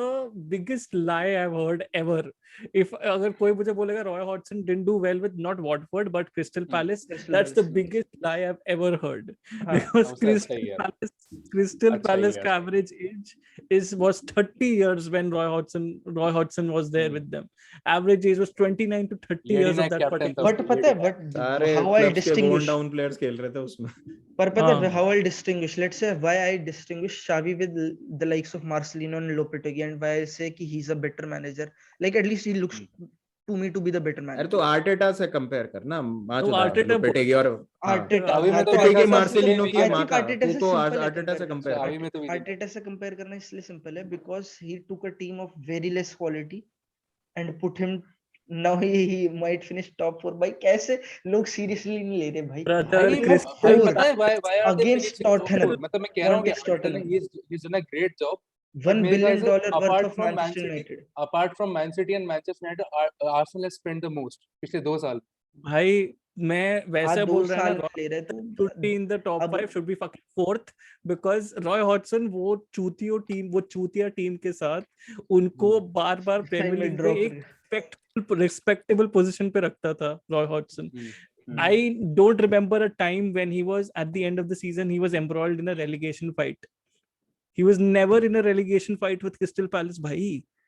biggest lie I have heard ever. If अगर कोई मुझे बोलेगा Roy Hodgson didn't do well with not Watford but Crystal Palace, Crystal that's the Palace, biggest lie I have ever heard, हाँ, because उससे अच्छा ही है, crystal अच्छा ही palace है। का average age was 30 years when Roy Hodgson was there with them. Average age was 29 to 30 lady years of night that captain था particular. but पता है, but सारे how I'll क्लब्स के बोन distinguish, डाउन प्लेयर्स खेल रहे थे उसमें। पर पता है हाँ how I'll distinguish, let's say why I distinguish Xavi with the likes of Marcelino and Lopetegui, and why I say कि he's a better manager, like at least he looks to me to be the better अरे manager. तो Arteta से compare करना, तो Arteta लोपेटेगी और Arteta, चावी में हाँ तो तो भाई ये साहब मार्सेलिनो वही की है I ना। माँ think का, आर्टेटा तू से तो simple है आर्टेटा से compare कंपेयर चावी कर। में तो वही है। आर्टेटा से कंपेयर करना इसलिए सिंपल है because he took a team of very less quality and put him, now he might finish top 4. भाई कैसे लोग सीरियसली नहीं ले रहे भाई, ब्रदर भाई top भाई 4 पता है why are they against finishing top Tottenham, 4? मतलब मैं कह रहा हूँ कि context I'm Tottenham, telling he's done a great job, but $1 मेरे ख्याल billion से worth apart of from Man Manchester City, United. apart from Man City and Manchester United, Arsenal has spent the most पिछले 2 साल। भाई मैं हाँ वैसे 2 बोल रहा है साल ना, में ले रहे तो should be in the top अब 5, should be fucking fourth, because Roy Hodgson वो चूतिया टीम के साथ उनको बार बार प्रीमियर में लीग ड्रॉ में एक रिस्पेक्टेबल पोजीशन पे रखता था Roy Hodson. I don't remember a time when he was at the end of the season he was embroiled in a relegation fight. He was never in a relegation fight with Crystal Palace भाई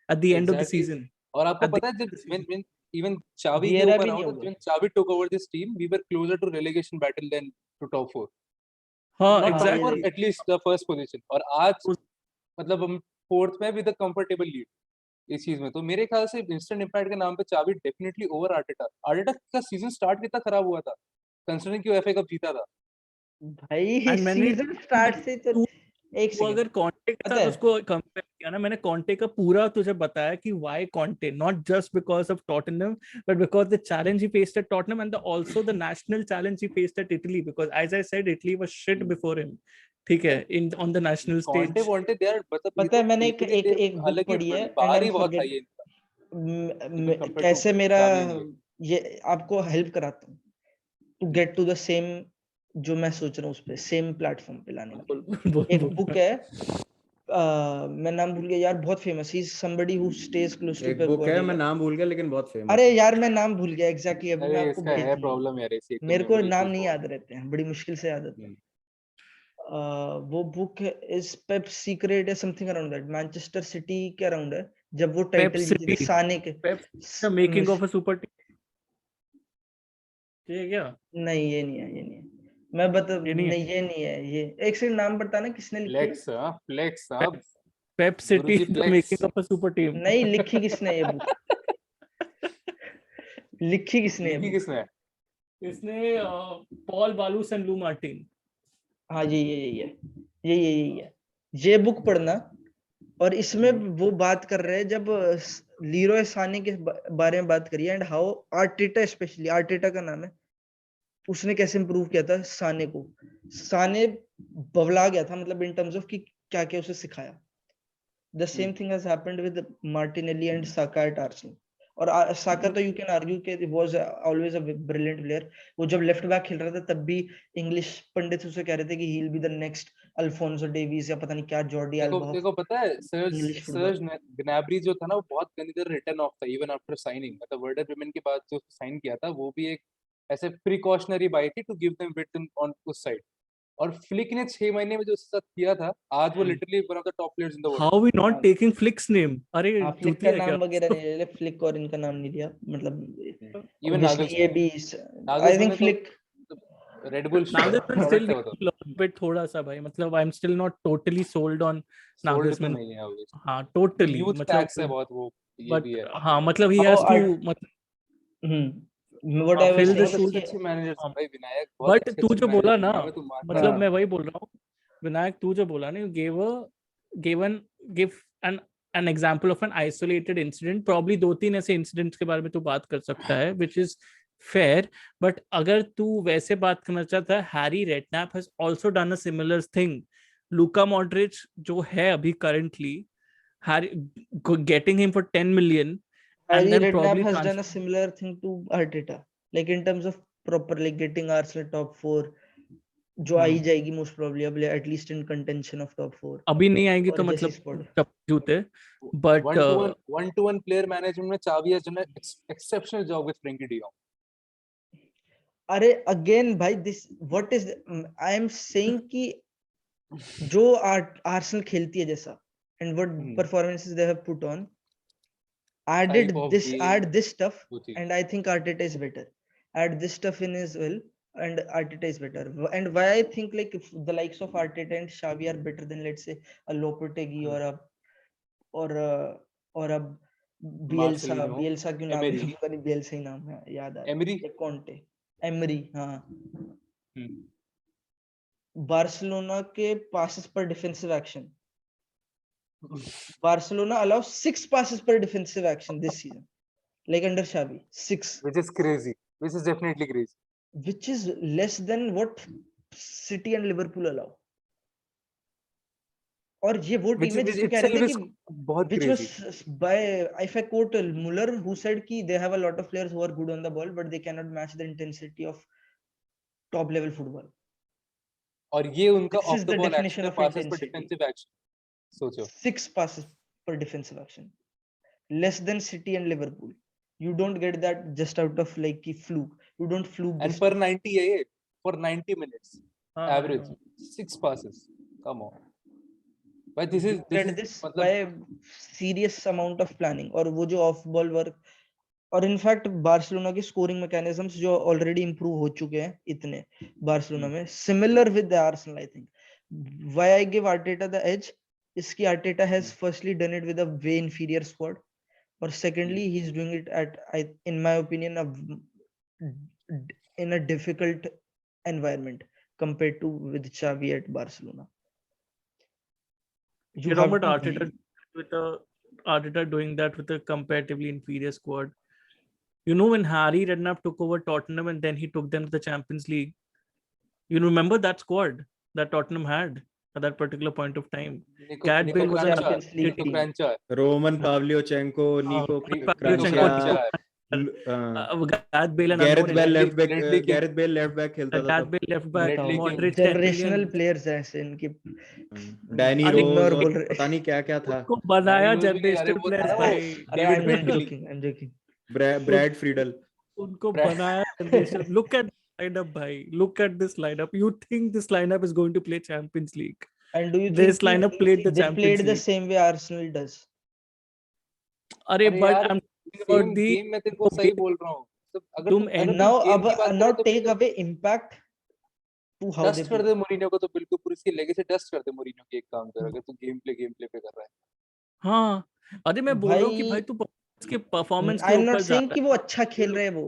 at the end of the Exactly. season. और आपको At the पता है end of जब the season. when even Xavi के विएरा ऊपर भी आओ नहीं तो होगा. when Xavi took over this team, we were closer to relegation battle than to top 4. हाँ Not top 4, exactly. at least the first position. और आज मतलब हम फोर्थ में विद अ कंफर्टेबल लीड इस चीज में। तो मेरे ख्याल से इंस्टेंट इम्पैक्ट के नाम पे चावी डेफिनेटली ओवर आर्टेटा। आर्टेटा का सीजन स्टार्ट कितना खराब हुआ था कंसीडरिंग कि वो एफए कप जीता था। भाई And मैंने सीजन स्टार्ट से तो तू एक वो अगर सेकंड कॉन्टे के पता साथ है उसको कंपेयर किया ना, मैंने कॉन्टे का पूरा तुझे बताया कि why Conte, not just because of Tottenham but because the challenge he faced at Tottenham and also the national challenge he faced at Italy, because as I said Italy was shit before him. ठीक है, in on the national Conte stage. वॉन्टे they are मतलब ये पता तो है मैंने बिल्कुल ही दे एक बुक अलग ही पढ़ी है एंड बार आई ही एम बहुत हाई है इनका कंपेयर टू कैसे मेरा चावी एंड ये। ये आपको हेल्प कराता हूँ to get to the same जो मैं सोच रहा हूँ उस पे सेम प्लेटफॉर्म पे लाने के लिए. एक बुक है मैं नाम भूल गया यार, बहुत famous, he is somebody who stays close to एक पेप बुक है, मैं गार्डियोला. नाम भूल गया लेकिन बहुत फेमस अरे है. यार मैं नाम भूल गया एग्जैक्टली, अभी मैं अरे आपको इसका भेज है दूंगा. प्रॉब्लम यार, ऐसी एक मेरे को मेमोरी नाम इश्यूज नहीं बहुत याद रहते हैं, बड़ी मुश्किल से याद होता है. है। वो बुक इज पेप सीक्रेट या something around that, Manchester city के अराउंड है जब वो पेप टाइटल जीते थे सिटी, साने के. Pep the making of a super team. ठीक है क्या? नहीं ये नहीं है, ये नहीं है. मैं बता ये नहीं है. नहीं ये नहीं है. ये एक सेकंड नाम बताना किसने लिखी है. फ्लेक्स फ्लेक्स अब पेप सिटी गुरुजी the flex making of a super team. नहीं लिखी किसने ये बुक, लिखी किसने ये लिखी बुक. किसने है? इसने पॉल बालूस एंड लू मार्टिन. हाँ यही है, यही है. ये बुक पढ़ना, और इसमें वो बात कर रहे हैं जब लीरोय साने के बारे में बात करिए and how Arteta, specially Arteta का नाम है, उसने कैसे इंप्रूव किया था साने को. साने बवला गया था मतलब इन टर्म्स ऑफ कि क्या क्या उसे सिखाया. The same thing has happened with Martinelli and Saka eight Arsenal. और साका तो यू कैन आर्ग्यू कि he was always a brilliant player. वो जब लेफ्ट बैक खेल रहा था तब भी इंग्लिश पंडित उसे कह रहे थे कि he will be the next Alfonso Davis या पता नहीं क्या जॉर्डी अल्बा. देखो पता है इंग्लिश सर्ज ग्नैब्री जो था ना वो बहुत गंदी तरह रिटर्न ऑफ था इवन आफ्टर साइनिंग। मतलब वर्ल्ड ब्रेमेन के बाद जो साइन किया था वो भी एक ऐसे प्रिकॉशनरी बाय थी to give them with on उस साइड। और फ्लिक ने 6 महीने में जो उसके साथ किया था, आज वो literally one of the top players in the world. How we not taking Flick's name? अरे फ्लिक का चूतिया है नाम क्या? वगैरह नहीं ले, फ्लिक और इनका नाम नहीं लिया मतलब. इवन obviously ये भी I think flick red bull Nagelsmann still product है वो needs तो to learn a bit थोड़ा सा भाई. मतलब I'm still not totally sold on sold तो Nagelsmann. नहीं है obviously। हाँ totally, यूथ मतलब टैक्स है बहुत वो ये but भी है। हाँ मतलब he How has to art- मतलब what I was fill the saying shoes. कि अच्छे मैनेजर्स हाँ, भाई विनायक बहुत but अच्छे तू जो बोला ना, managers हैं, मैं तो मानता मतलब हूँ। मैं वही बोल रहा हूँ, विनायक तू जो बोला ना, you give an example of an isolated incident. Probably 2-3 ऐसे incidents के बारे में तू बात कर सकता है, which is fair. But अगर तू वैसे बात करना चाहता है, Harry Redknapp has also done a similar thing. Luka Modric जो है अभी currently, getting him for 10 million and Harry then Redknapp probably has done a similar thing to Arteta, like in terms of proper like getting Arsenal top 4 जो आई जाएगी most probably अब at least in contention of top 4. अभी नहीं आएगी और तो जैसी मतलब squad. टप जूते. But one to one player management में चावी has done an exceptional job with Frenkie de Jong. अरे again भाई this what is I am saying कि जो Arsenal खेलती है जैसा and what performances they have put on, add this stuff and I think Arteta is better. Add this stuff in as well and Arteta is better. And why I think like if the likes of Arteta and Xavi are better than let's say a Lopetegui or a Bielsa Marcelino, Bielsa क्यों नाम है Emery, पता नहीं Bielsa ही नाम है याद आ Emery. या Conte Emery हाँ Hmm. बार्सिलोना के passes per defensive action Barcelona allows 6 passes per defensive action this season like under Xavi 6 Which is crazy. Which is definitely crazy. which is less than what City and Liverpool allow और ये वो Which team है which जिसको कह रहे थे itself कि is बहुत which crazy. was by if I quote Muller who said कि they have a lot of players who are good on the ball but they cannot match the intensity of top level football और ये उनका this off is the the ball definition action है, of passes per intensity defensive action. सोचो. 6 passes per defensive action less than City and Liverpool you don't get that just out of like की fluke you don't fluke And this per stuff. 90 है ये. For 90 minutes. हाँ, Average. 6 passes. Come on. But this You is get this by serious amount of planning और वो जो off ball work और in fact Barcelona के scoring mechanisms जो already improve हो चुके हैं इतने बार्सिलोना में similar with the Arsenal I think why I give Arteta the edge इसकी Arteta has firstly done it with a way inferior squad और secondly he is doing it at in my opinion in a difficult environment compared to with Xavi at Barcelona. You know, but Arteta doing that with a comparatively inferior squad. You know, when Harry Redknapp took over Tottenham and then he took them to the Champions League. You remember that squad that Tottenham had at that particular point of time? Gareth Bale was Kranjčar, Roman Pavlyuchenko, Nico Kranjčar, Gareth Bale and Gareth Bale left back. Bradley King. Gareth Bale left back खेलता था Gareth तब. Bale left back. Bradley King. Modric, Generational players हैं ऐसे इनके Danny अरे Rose मैं और बोल रहे- पता नहीं क्या क्या था. को बनाया Danny Rose भी जनरेशन अरे वो प्लेयर्स था भाई. अरे David I'm Beckham. joking I'm joking Brad Friedel. उनको Brad- बनाया जनरेशन. Look at lineup भाई. Look at this lineup. You think this lineup is going to play Champions League? and do you This think lineup played the they Champions played the League. same way Arsenal does अरे अरे but यार, I'm talking about the game में तेरे को सही बोल रहा हूँ. तो अगर तुम अगर and तुम now game की बात now करो तो take away impact to how they dust कर play दे मोरिनियो को, तो बिल्कुल पूरी इसकी लेगेसी डस्ट कर दे मोरिनियो की. एक काम कर, अगर तू गेम प्ले पे कर रहा है. हाँ. अरे मैं बोल रहा हूँ कि भाई- भाई तू इसके परफॉर्मेंस के I'm not ऊपर जा saying रहा कि वो अच्छा खेल रहे हैं वो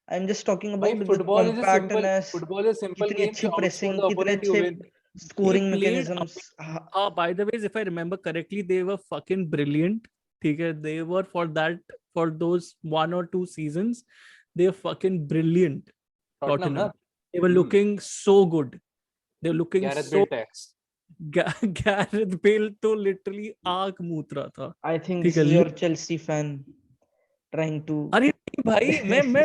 I'm just talking भाई about the football is simple, compactness football is simple कितनी गेम अच्छी टू pressing आउटस्कोर द कितने ओपोनेंट यू अच्छे win. scoring He played mechanisms by the way, if I remember correctly, they were fucking brilliant. ठीक है, they were for those 1 or 2 seasons, they were fucking brilliant. Tottenham ना, They were looking so good. They were looking Gareth so. Bale tax. Gareth Bale तो literally आग मूत रहा था. I think ठीक this है, is your Chelsea fan trying to अरे नहीं भाई, मैं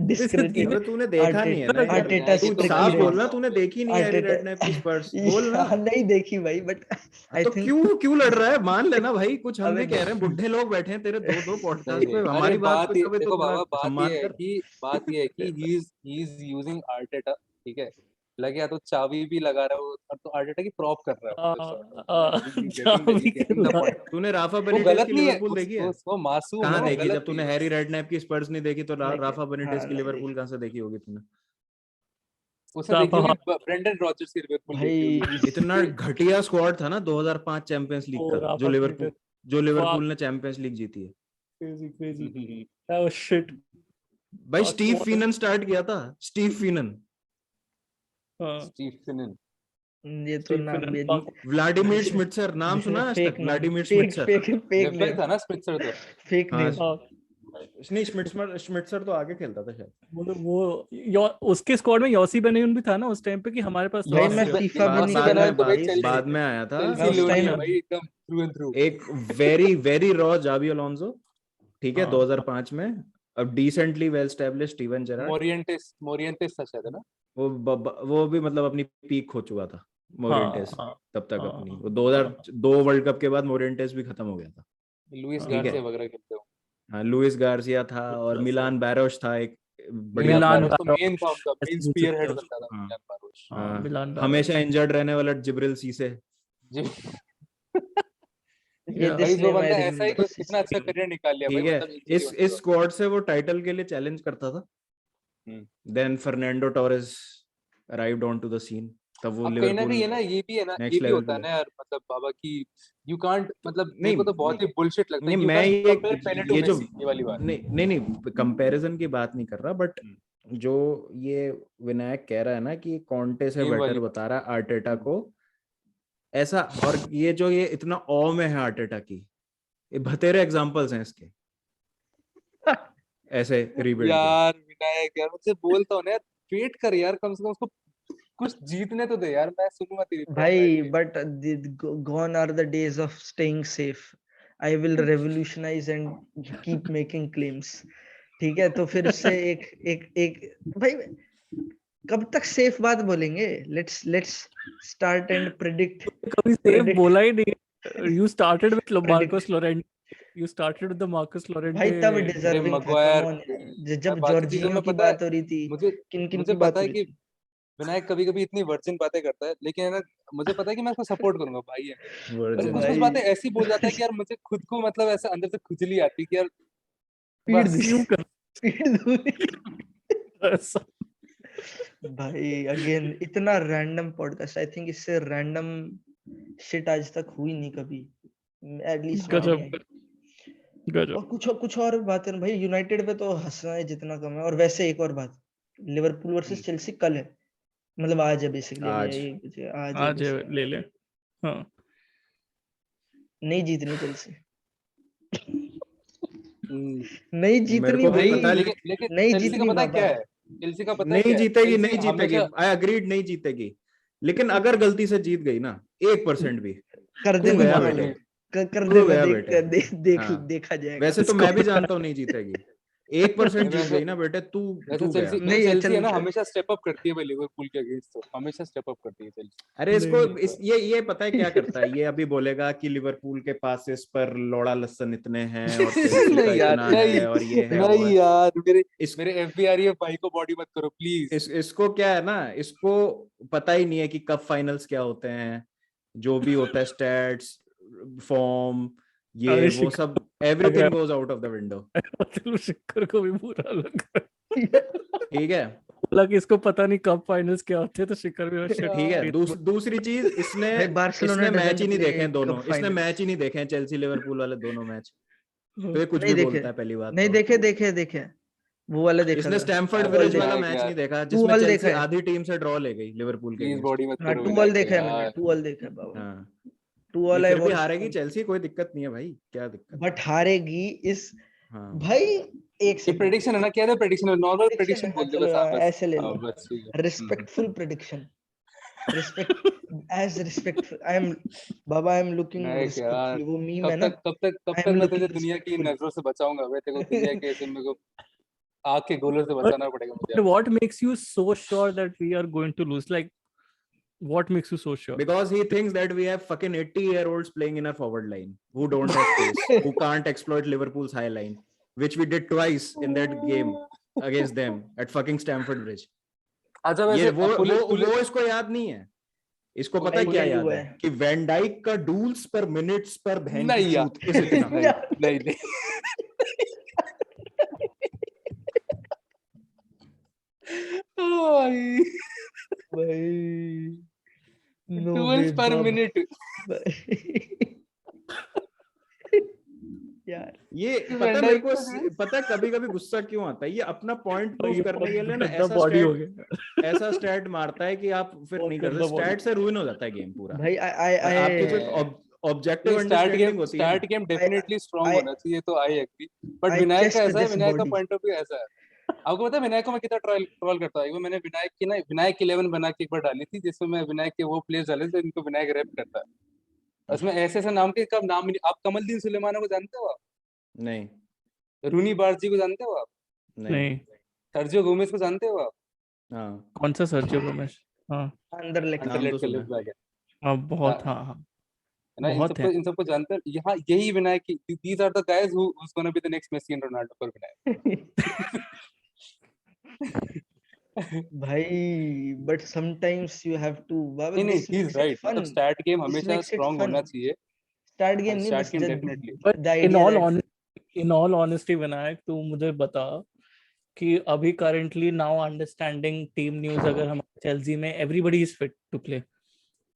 discredit अबे तूने देखा नहीं है ना यार. Arteta तू तो साफ tricky बोलना, है. तूने देखी नहीं है हैरी रेडनेप की स्पर्स. बोल ना. नहीं देखी भाई but I तो think क्यों लड़ रहा है? मान लेना भाई. कुछ हम भी अबे कह रहे हैं, बुढ़े लोग बैठे हैं तेरे दो पॉडकास्ट पे. अरे हमारी बात बात पे ये कभी तो देखो थोड़ा बाबा, बात सम्मान ये है कर. कि ही इज यूजिंग आर्टेटा. ठीक है, लगे या तो चावी भी लगा रहा हो और तो आर्टेटा की प्रॉप कर रहा है. तूने राफा वो बेनिटेज गलत की नहीं है, लिवरपूल देखी है? वो मासूम कहाँ है, देखी? गलत जब तूने नहीं है. हैरी रेडनेप की स्पर्स नहीं देखी तो नहीं राफा बेनिटेज हाँ, की नहीं लिवरपूल कहाँ से देखी होगी तूने? उसने देखी होगी ब्रेंडन रॉजर्स की लिवरपूल देखी होगी. भाई इतना घटिया स्क्वाड था ना 2005 चैंपियंस लीग का, जो लिवरपूल ने चैंपियंस लीग जीती है. crazy. That was shit. भाई स्टीव फिनन स्टार्ट किया था. स्टीव फिनन. स्टीव फिनन. ये तो नाम भी व्लादिमीर श्मिट्जर नाम सुना है? फेक व्लादिमीर श्मिट्जर फेक लेफ्ट था ना स्पिट्जर तो. फेक हाँ, नेम नहीं श्मिट्जर तो आगे खेलता था शायद. वो उसके स्क्वाड में योसी बेनियन भी था ना उस टाइम पे, कि हमारे पास भाई योसी मैं बे- फीफा बाद भी में नहीं बना कर है तो बाद में आया था. चेल्सी उस लोनी है time- भाई, एकदम थ्रू एंड थ्रू. एक वेरी रॉ जावी अलोंसो. ठीक है, हाँ. 2005 में. अब decently well established Steven Gerrard. Morientes था शायद, है ना? वो भी मतलब अपनी पीक खो चुका था. मोरिएंटेस तब तक हाँ, अपनी. हाँ, वो 2002 वर्ल्ड कप के बाद मोरिएंटेस भी खत्म हो गया था. लुइस ठीक है. गार्सिया वगैरह खेलते हो. हाँ, लुइस गार्सिया था और मिलान बैरोश था एक बढ़िया मिलान player. तो मेन था उनका, मेन ऐसे स्पीयर हेड बोल बनता था हाँ. मिलान बारोश. हाँ, मिलान हमेशा इंजर्ड रहने वाला जिब्रिल सीसे. जी ये Yeah. भाई this जो name I बंदा ऐसा ही remember. इतना अच्छा करियर निकाल लिया ठीक भाई, है, मतलब injury इस होने के स्क्वाड से वो टाइटल के लिए चैलेंज करता था. Then Fernando Torres arrived onto the scene. तब वो अब कहीं ना लिवरपूल कहीं है ना, ये भी है ना, next ये भी level होता है पे ना यार, मतलब बाबा की यू कांट, मतलब नहीं मेरे को तो बहुत ही बुलशिट लगता है नहीं कि यू मैं कांट कंपेयर पेले टू ये जो मेसी, ये वाली बात। नहीं कंपैरिजन की बात नहीं कर रहा, बट जो ये विनायक कह रहा है ना कि कॉन्टे से गेम बेटर वाली बता रहा है आर्टेटा को ऐसा, और ये जो ये इतना ऑ में है आर्टेटा की, ये बतेरे एग्जांपल्स हैं इसके ऐसे रीबिल्ड के। यार विनायक यार, मुझसे बोलता हूँ ना यार, वेट कर यार, कम से कम उसको कुछ जीतने तो दे यार, मैं सुनूंगा तेरी प्रॉब्लम भाई है। but gone are the days of staying safe. I will revolutionize and keep making claims. ठीक है, तो फिर से एक भाई कब तक सेफ बात बोलेंगे? Let's start and predict. कभी सेफ बोला ही नहीं। You started with Predict. Marcus Llorente. You started with the Marcus Llorente. भाई तब अरे डिजर्विंग था, मगवायर, कम ऑन। मैं जब बाकी चीजों जॉर्जिनियो में की पता है, बात हो रही थी, मुझे किन की मुझे बात पता हो है रही कि थी? विनायक कभी कभी इतनी वर्जिन बातें करता है, लेकिन है ना, मुझे पता है कि मैं उसको सपोर्ट करूंगा, भाई है मेरा। Virgin। कुछ कुछ भाई बातें ऐसी बोल जाता है कि यार मुझे खुद को मतलब ऐसा अंदर से खुजली आती है कि यार पीड़ बस। क्यों कर पीड़ दूरी। ऐसा? भाई अगेन इतना रैंडम पॉडकास्ट, आई थिंक इससे रैंडम शिट आज तक हुई नहीं कभी, एटलीस्ट गजब गजब। और कुछ और बातें भाई, यूनाइटेड पे तो हंसना है जितना कम है। और वैसे एक और बात, लिवरपूल वर्सेस चेल्सी कल है, मतलब आज है बेसिकली, आज। आज है आज basically। ले ले। हाँ नहीं जीतनी चेल्सी, हम्म, नहीं मेरे जीतनी को भी भाई, पता लेकिन नहीं चेल्सी का जीतनी पता है बाबा। क्या है, चेल्सी का पता है नहीं क्या है, जीतेगी, चेल्सी नहीं जीतेगी, हमेशा आई अग्रीड, नहीं जीतेगी, लेकिन अगर गलती से जीत गई ना 1% भी, कर तू देना गया बाबा, बेटे, कर तू देना, गया देख बेटे। हाँ देखा जाएगा। वैसे तो इसको मैं भी जानता हूँ नहीं जीतेगी, 1% जीत वैसे गई ना बेटे, तू वैसे तू गया। चेल्सी नहीं है, चेल्सी है चल ना, हमेशा स्टेप अप करती है भाई लिवरपूल के अगेंस्ट, तो हमेशा स्टेप अप करती है चेल्सी। अरे इसको नहीं ये पता है क्या करता है, ये अभी बोलेगा कि लिवरपूल के पासेस पर लोड़ा लसन इतने हैं और चेल्सी का नहीं यार, इतना नहीं है और ये है वो नहीं है। यार, मेरे इस, मेरे एफबीआर भाई को बॉडी मत करो प्लीज। इसको क्या है ना, इसको पता ही नहीं है कि कब फाइनल्स क्या होते हैं, जो भी होता है स्टैट्स, फॉर्म, ये अरे वो सब, everything goes out of the window. चलो शिखर को भी बुरा लग रहा ठीक है, बोला कि इसको पता नहीं कब फाइनल्स क्या होते हैं, तो शिखर भी shit, ठीक है। दूसरी चीज, इसने भाई बार्सिलोना मैच ही डजंट नहीं प्ले देखे हैं दोनों, कप इसने फाइनल्स। मैच ही नहीं देखे हैं चेल्सी लिवरपूल वाले दोनों मैच, तो ये कुछ नहीं भी देखे, बोलता है पहली बात नहीं तो। देखे वो वाला देखा इसने था, स्टैमफोर्ड टू ऑल ब्रिज देखा, वाला विनायक मैच यार, नहीं देखा टू जिसमें ऑल चेल्सी देखा है, आधी टीम से ड्रॉ ले गई लिवरपूल के प्लीज अगेंस्ट। बॉडी मत हाँ करो टू ऑल विनायक देखा है मैंने, यार। टू ऑल देखा है बाबा, हाँ, टू ये ऑल आई फिर भी वांट, हारेगी चेल्सी, कोई दिक्कत नहीं है भाई, क्या दिक्कत है? बट हारेगी इस हाँ भाई। एक ये सेकंड, प्रेडिक्शन है ना, क्या है प्रेडिक्शन है, नॉर्मल प्रेडिक्शन प्रेडिक्शन है, बोल दे चलो बस, हाँ बस, ऐसे ले हाँ लो, बस ठीक है। Respectful prediction, respect as respectful, I am बाबा, आई एम लुकिंग विनायक यार, रिस्पेक्टफुल, वो मीम है ना, कब आई तक एम मैं तुझे लुकिंग दुनिया की रिस्पेक्टफुल। नजरों से बचाऊंगा, मैं तेरे को दुनिया के ऐसे मेरे को आग के गोलों से बचाना पड़ेगा मुझे। what makes you so sure that we are going to lose? Like, what makes you so sure? because he thinks that we have fucking 80-year-olds playing in our forward line who don't have pace, who can't exploit Liverpool's high line, which we did twice in that game against them at fucking Stamford Bridge. अच्छा ये वैसे वो इसको याद नहीं है, इसको पता है क्या नहीं याद हुआ है कि वैन डाइक का डूल्स पर मिनट्स पर बहन की नहीं यार, चूत इस इतना। नहीं नहीं भाई, भाई नो डुअल्स पर मिनट, यार ये पता है मेरे को, पता है कभी कभी गुस्सा क्यों आता है, ये अपना पॉइंट प्रूव ये करने के लिए ना गंदा बॉडी हो गया। ऐसा स्टैट मारता है कि आप फिर बहुत नहीं करते, गंदा body। स्टैट से रूइन हो जाता है गेम पूरा। भाई और आपकी जो ऑब्जेक्टिव अंडरस्टैंडिंग होती है ना, start game definitely strong I- होना चाहिए, तो I agree, but I Vinayak का chest ऐसा है, this विनायक का body। पॉइंट ऑफ व्यू ऐसा है। आपको पता है विनायक को मैं कितना ट्रोल करता हूँ, मैंने विनायक 11 बना के एक बार डाली थी, जिसमें मैं विनायक के वो प्लेयर्स डाले थे जिनको विनायक रैप करता है, उसमें ऐसे ऐसे नाम के कब नाम आप कमलदीन सुलेमाना को जानते हो, आप नहीं रूनी बार्जी को जानते हो, आप नहीं, सर्जियो गोमेज को जानते हो, आप हाँ कौन सा सर्जियो गोमेज? हाँ अंदर लेग नाम तो अंडरलेट के सुना है। लेफ्ट बैक है हाँ बहुत, हाँ हाँ ना, बहुत है। इन सबको जानते हैं यहाँ, यही विनायक की, these are the guys who's gonna be the next Messi and Ronaldo for Vinayak. भाई but sometimes you have to बाबा, नहीं this he is makes it right, fun, मतलब स्टैट गेम दिस हमेशा मेक्स इट स्ट्रांग फन। होना चाहिए, start game नहीं, stat बस game definitely. But the idea that in all honesty Vinayak, तू मुझे बता कि अभी currently now understanding team news अगर हम चेल्सी में everybody is fit to play,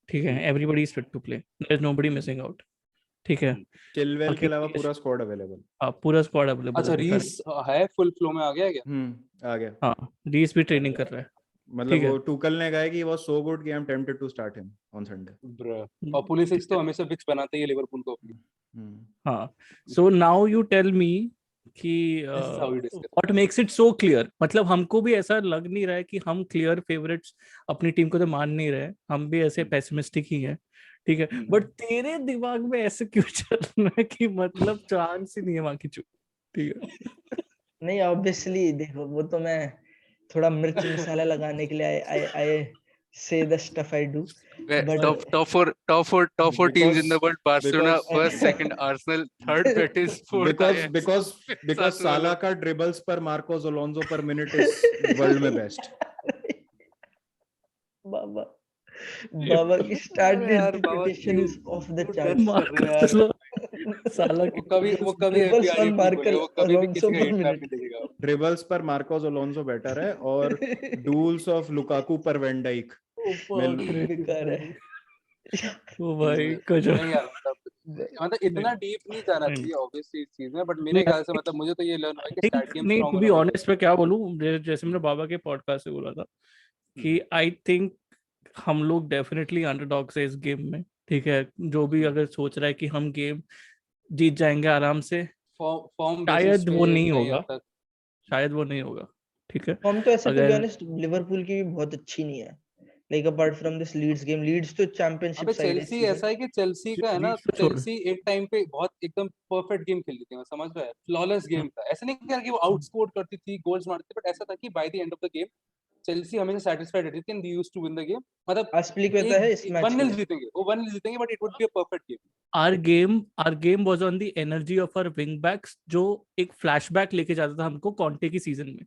ठीक है, everybody is fit to play, there is nobody missing out, ठीक है, चिलवेल बाकी के अलावा पूरा स्क्वाड अवेलेबल। पूरा स्क्वाड अवेलेबल अच्छा, रीस है फुल फ्लो में आ गया क्या? आ गया। हाँ, रीस भी ट्रेनिंग कर रहा है, मतलब ठीक है। वो टुकल ने कहा है कि वो सो गुड कि I am tempted to start him on Sunday. और पुलिसिच तो हमेशा विक्स बनाते ही है लिवरपूल को अपनी। हाँ, so now you tell me कि what makes it so clear, मतलब हमको भी ऐसा लग नहीं रहा है कि हम क्लियर फेवरेट्स अपनी टीम को तो मान नहीं रहे, हम भी ऐसे पेसिमिस्टिक ही हैं, ठीक है, बट तेरे दिमाग में ऐसे क्यों चल रहा है कि मतलब चांस ही नहीं है वहां की चूक, ठीक है। नहीं ऑब्वियसली देखो वो तो मैं थोड़ा मिर्च मसाला लगाने के लिए आई say the stuff I do, but top four teams in the world: Barcelona, first, second Arsenal, third Betis, fourth Ajax. because साला का dribbles per Marcos Alonso per minute is world में best। बाबा की started reputation is off the charts। साला वो कभी Dribbles FPR on Marcos वो कभी भी Alonso किसी का per हिट मैप minute। नहीं देखेगा। ड्रिबल्स पर मार्कोस अलोंसो बेटर है और डूल्स ऑफ लुकाकू पर वैन डाइक बेकार है। ओ भाई गजब। नहीं यार, मतलब इतना डीप नहीं जाना चाहिए ऑब्वियसली इस चीज में, बट मेरे ख्याल से मतलब मुझे तो ये लर्न हुआ कि स्टार्ट गेम नहीं, स्ट्रांग टू बी होना ऑनेस्ट मैं क्या बोलूं, जैसे मैंने बाबा के पॉडकास्ट से बोला था कि आई थिंक हम लोग डेफिनेटली अंडरडॉग्स है इस गेम में, ठीक है, जो भी अगर सोच रहा है कि हम गेम जीत जाएंगे आराम से, फॉर्म शायद वो नहीं होगा, शायद वो नहीं होगा, ठीक है। फॉर्म तो ऐसे टू बी अगर ऑनेस्ट लिवरपूल की भी बहुत अच्छी नहीं है, like apart from this Leeds game, Leeds तो चैंपियनशिप साइड है। चेल्सी ऐसा है कि चेल्सी का है ना, चेल्सी एक टाइम पे बहुत एकदम परफेक्ट गेम खेलती थी, समझ रहा है, फ्लॉलेस गेम था, ऐसा नहीं कि वो आउटस्कोर करती थी, गोल्स मारती थी, बट ऐसा था कि by the end of the game Chelsea हमेशा सैटिस्फाइड रहती थी and they used to win the game. मतलब असली कहता है इस मैच 1-0 जीतेंगे, वो 1-0 जीतेंगे, but it would be a perfect game. our game was on the energy of our wing backs, जो एक फ्लैशबैक लेके जाता था हमको कॉन्टे की सीजन में,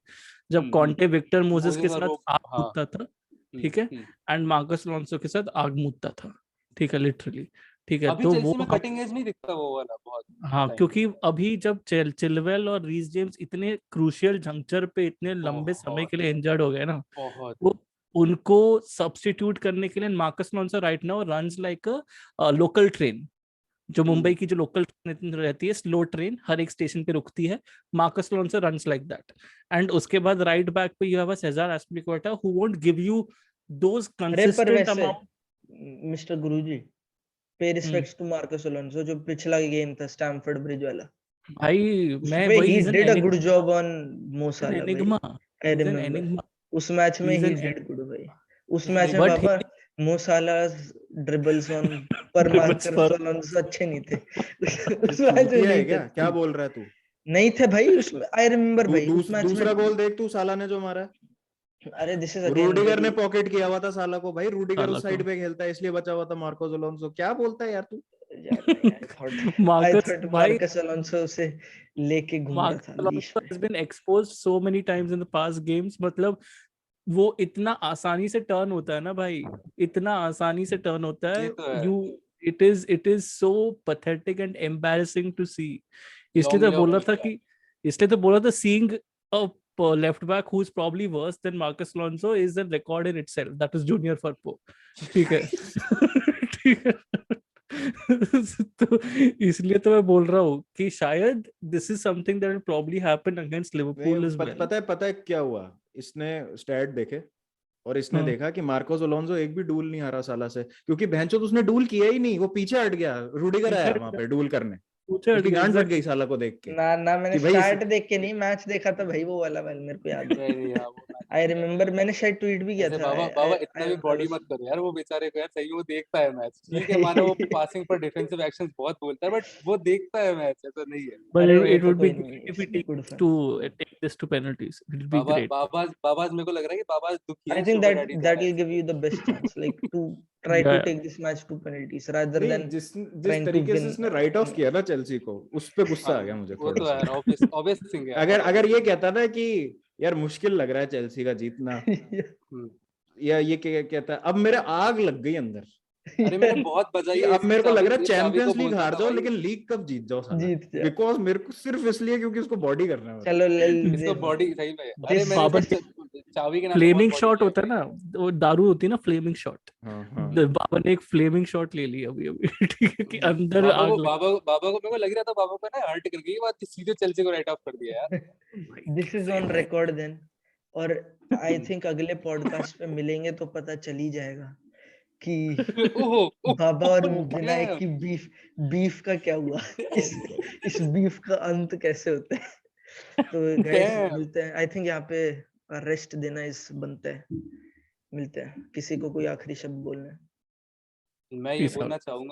जब कॉन्टे विक्टर मोजेस के साथ आग मूतता था, ठीक है, एंड मार्कस अलोंसो के साथ आग मूतता था, ठीक है, लिटरली, ठीक है। अभी तो चेल्सी वो में कटिंग एज नहीं दिखता वो वाला बहुत। हाँ, क्योंकि अभी जब चिलवेल और रीस जेम्स इतने क्रूशियल जंक्चर पे इतने लंबे समय के लिए इंजर्ड हो गए ना, वो उनको सब्स्टिट्यूट करने के लिए Marcus Alonso right now runs like a local train, जो मुंबई की जो लोकल ट्रेन रहती है, स्लो ट्रेन हर एक स्टेशन पे रुकती है, Marcos Alonso runs like that. And उसके बाद राइट बैक पे you have a Cesar Azpilicueta who won't give you those consistent amount. Mister गुरुजी, pay respects to Marcus Alonso, जो पिछला गेम था स्टैमफोर्ड ब्रिज वाला, भाई मैं वही वही he did a good job on Mo Salah भाई, I remember उस मैच में he did good भाई, उस मैच में बाबा Mo Salah's dribbles on पर मार्कस अलोंसो अच्छे नहीं थे उस मैच में नहीं थे। क्या बोल रहा है तू? नहीं थे भाई उसमें, I remember भाई उस मैच में। दूसरा गोल देख तू, साला ने जो मारा, अरे दिस इज रूडिगर ने पॉकेट किया हुआ था साला को भाई, रूडिगर उस साइड पे खेलता है इसलिए बचा हुआ था मार्कोस अलोंसो। क्या बोलता है यार तू? मार्कस अलोंसो से लेके घूम रहा था लीश में। has been exposed so many times in the past games, मतलब वो इतना आसानी से टर्न होता है ना भाई, इतना आसानी से टर्न होता है, it is so pathetic and embarrassing to see। इसलिए तो बोला था seeing a left back who's probably worse than Marcus Alonso is a record in itself, that is Junior Firpo, ठीक है ठीक है। तो इसलिए तो मैं बोल रहा हूँ कि शायद this is something that will probably happen against Liverpool as well. पता है क्या हुआ, इसने स्टैट देखे और इसने देखा कि मार्कोस अलोंसो एक भी डूल नहीं हारा साला से, क्योंकि भैंचोद उसने डूल किया ही नहीं, वो पीछे हट गया, रूडिगर आया वहां पे डूल करने, उसकी गांड फट गई साला को देख के। ना मैंने स्टार्ट देख के नहीं, मैच देखा था भाई, वो वाला मेरे को याद है, आई रिमेम्बर, मैंने शायद ट्वीट भी किया था। बाबा इतना भी बॉडी मत करो यार, वो बेचारे को यार सही, वो देखता है मैच, ठीक है, मानो वो पासिंग पर डिफेंसिव एक्शंस बहुत बोलता है, बट वो देखता है मैच, ऐसा नहीं है। But it would be great if we take this to penalties, it would be great। बाबा मेरे को लग रहा है कि बाबा दुखी है। I think that will give you the best chance, like to try to take this match to penalties rather than जिस तरीके से इसने राइट ऑफ किया ना चेल्सी को, उस पे गुस्सा आ गया मुझे थोड़ा सा। ऑब्वियस थिंग है। अगर ये कहता ना कि यार मुश्किल लग रहा है चेल्सी का जीतना, या ये कहता है, अब मेरे आग लग गई अंदर अरे मैंने बहुत बजाई है अब मेरे को लग रहा है ये चावी चैंपियंस को लीग बोलता हार था जाओ भाई। लेकिन लीग कब जीत जाओ साला, जीत जाओ। बिकॉज मेरे को सिर्फ इसलिए क्योंकि उसको बॉडी करना है। चलो इसको बॉडी सही में, अरे मैंने बाबर इसको चावी के नाम पे बहुत फ्लेमिंग बॉडी शॉट किया होता है भाई। ना, वो दारू होती है ना फ्लेमिंग शॉट, हाँ हाँ बाबर ने एक फ्लेमिंग शॉट ले ली अभी अभी ठीक है, कि अंदर बाबा आग को लग बाबा को मेरे को लग रहा था बाबा को ना हर्ट कर गई ये बात, सीधे चेल्सी को राइट ऑफ कर दिया यार। This is on record then, और आई थिंक अगले पॉडकास्ट पे मिलेंगे तो पता चल ही जाएगा कि ओहो बाबा और ओहो, विनायक की बीफ का क्या हुआ, इस बीफ का अंत कैसे होता है। तो गाइस damn। मिलते हैं, आई थिंक यहाँ पे रेस्ट देना इस बनता है। मिलते हैं, किसी को कोई आखिरी शब्द बोलना है? मैं ये Peace out. बोलना चाहूंगा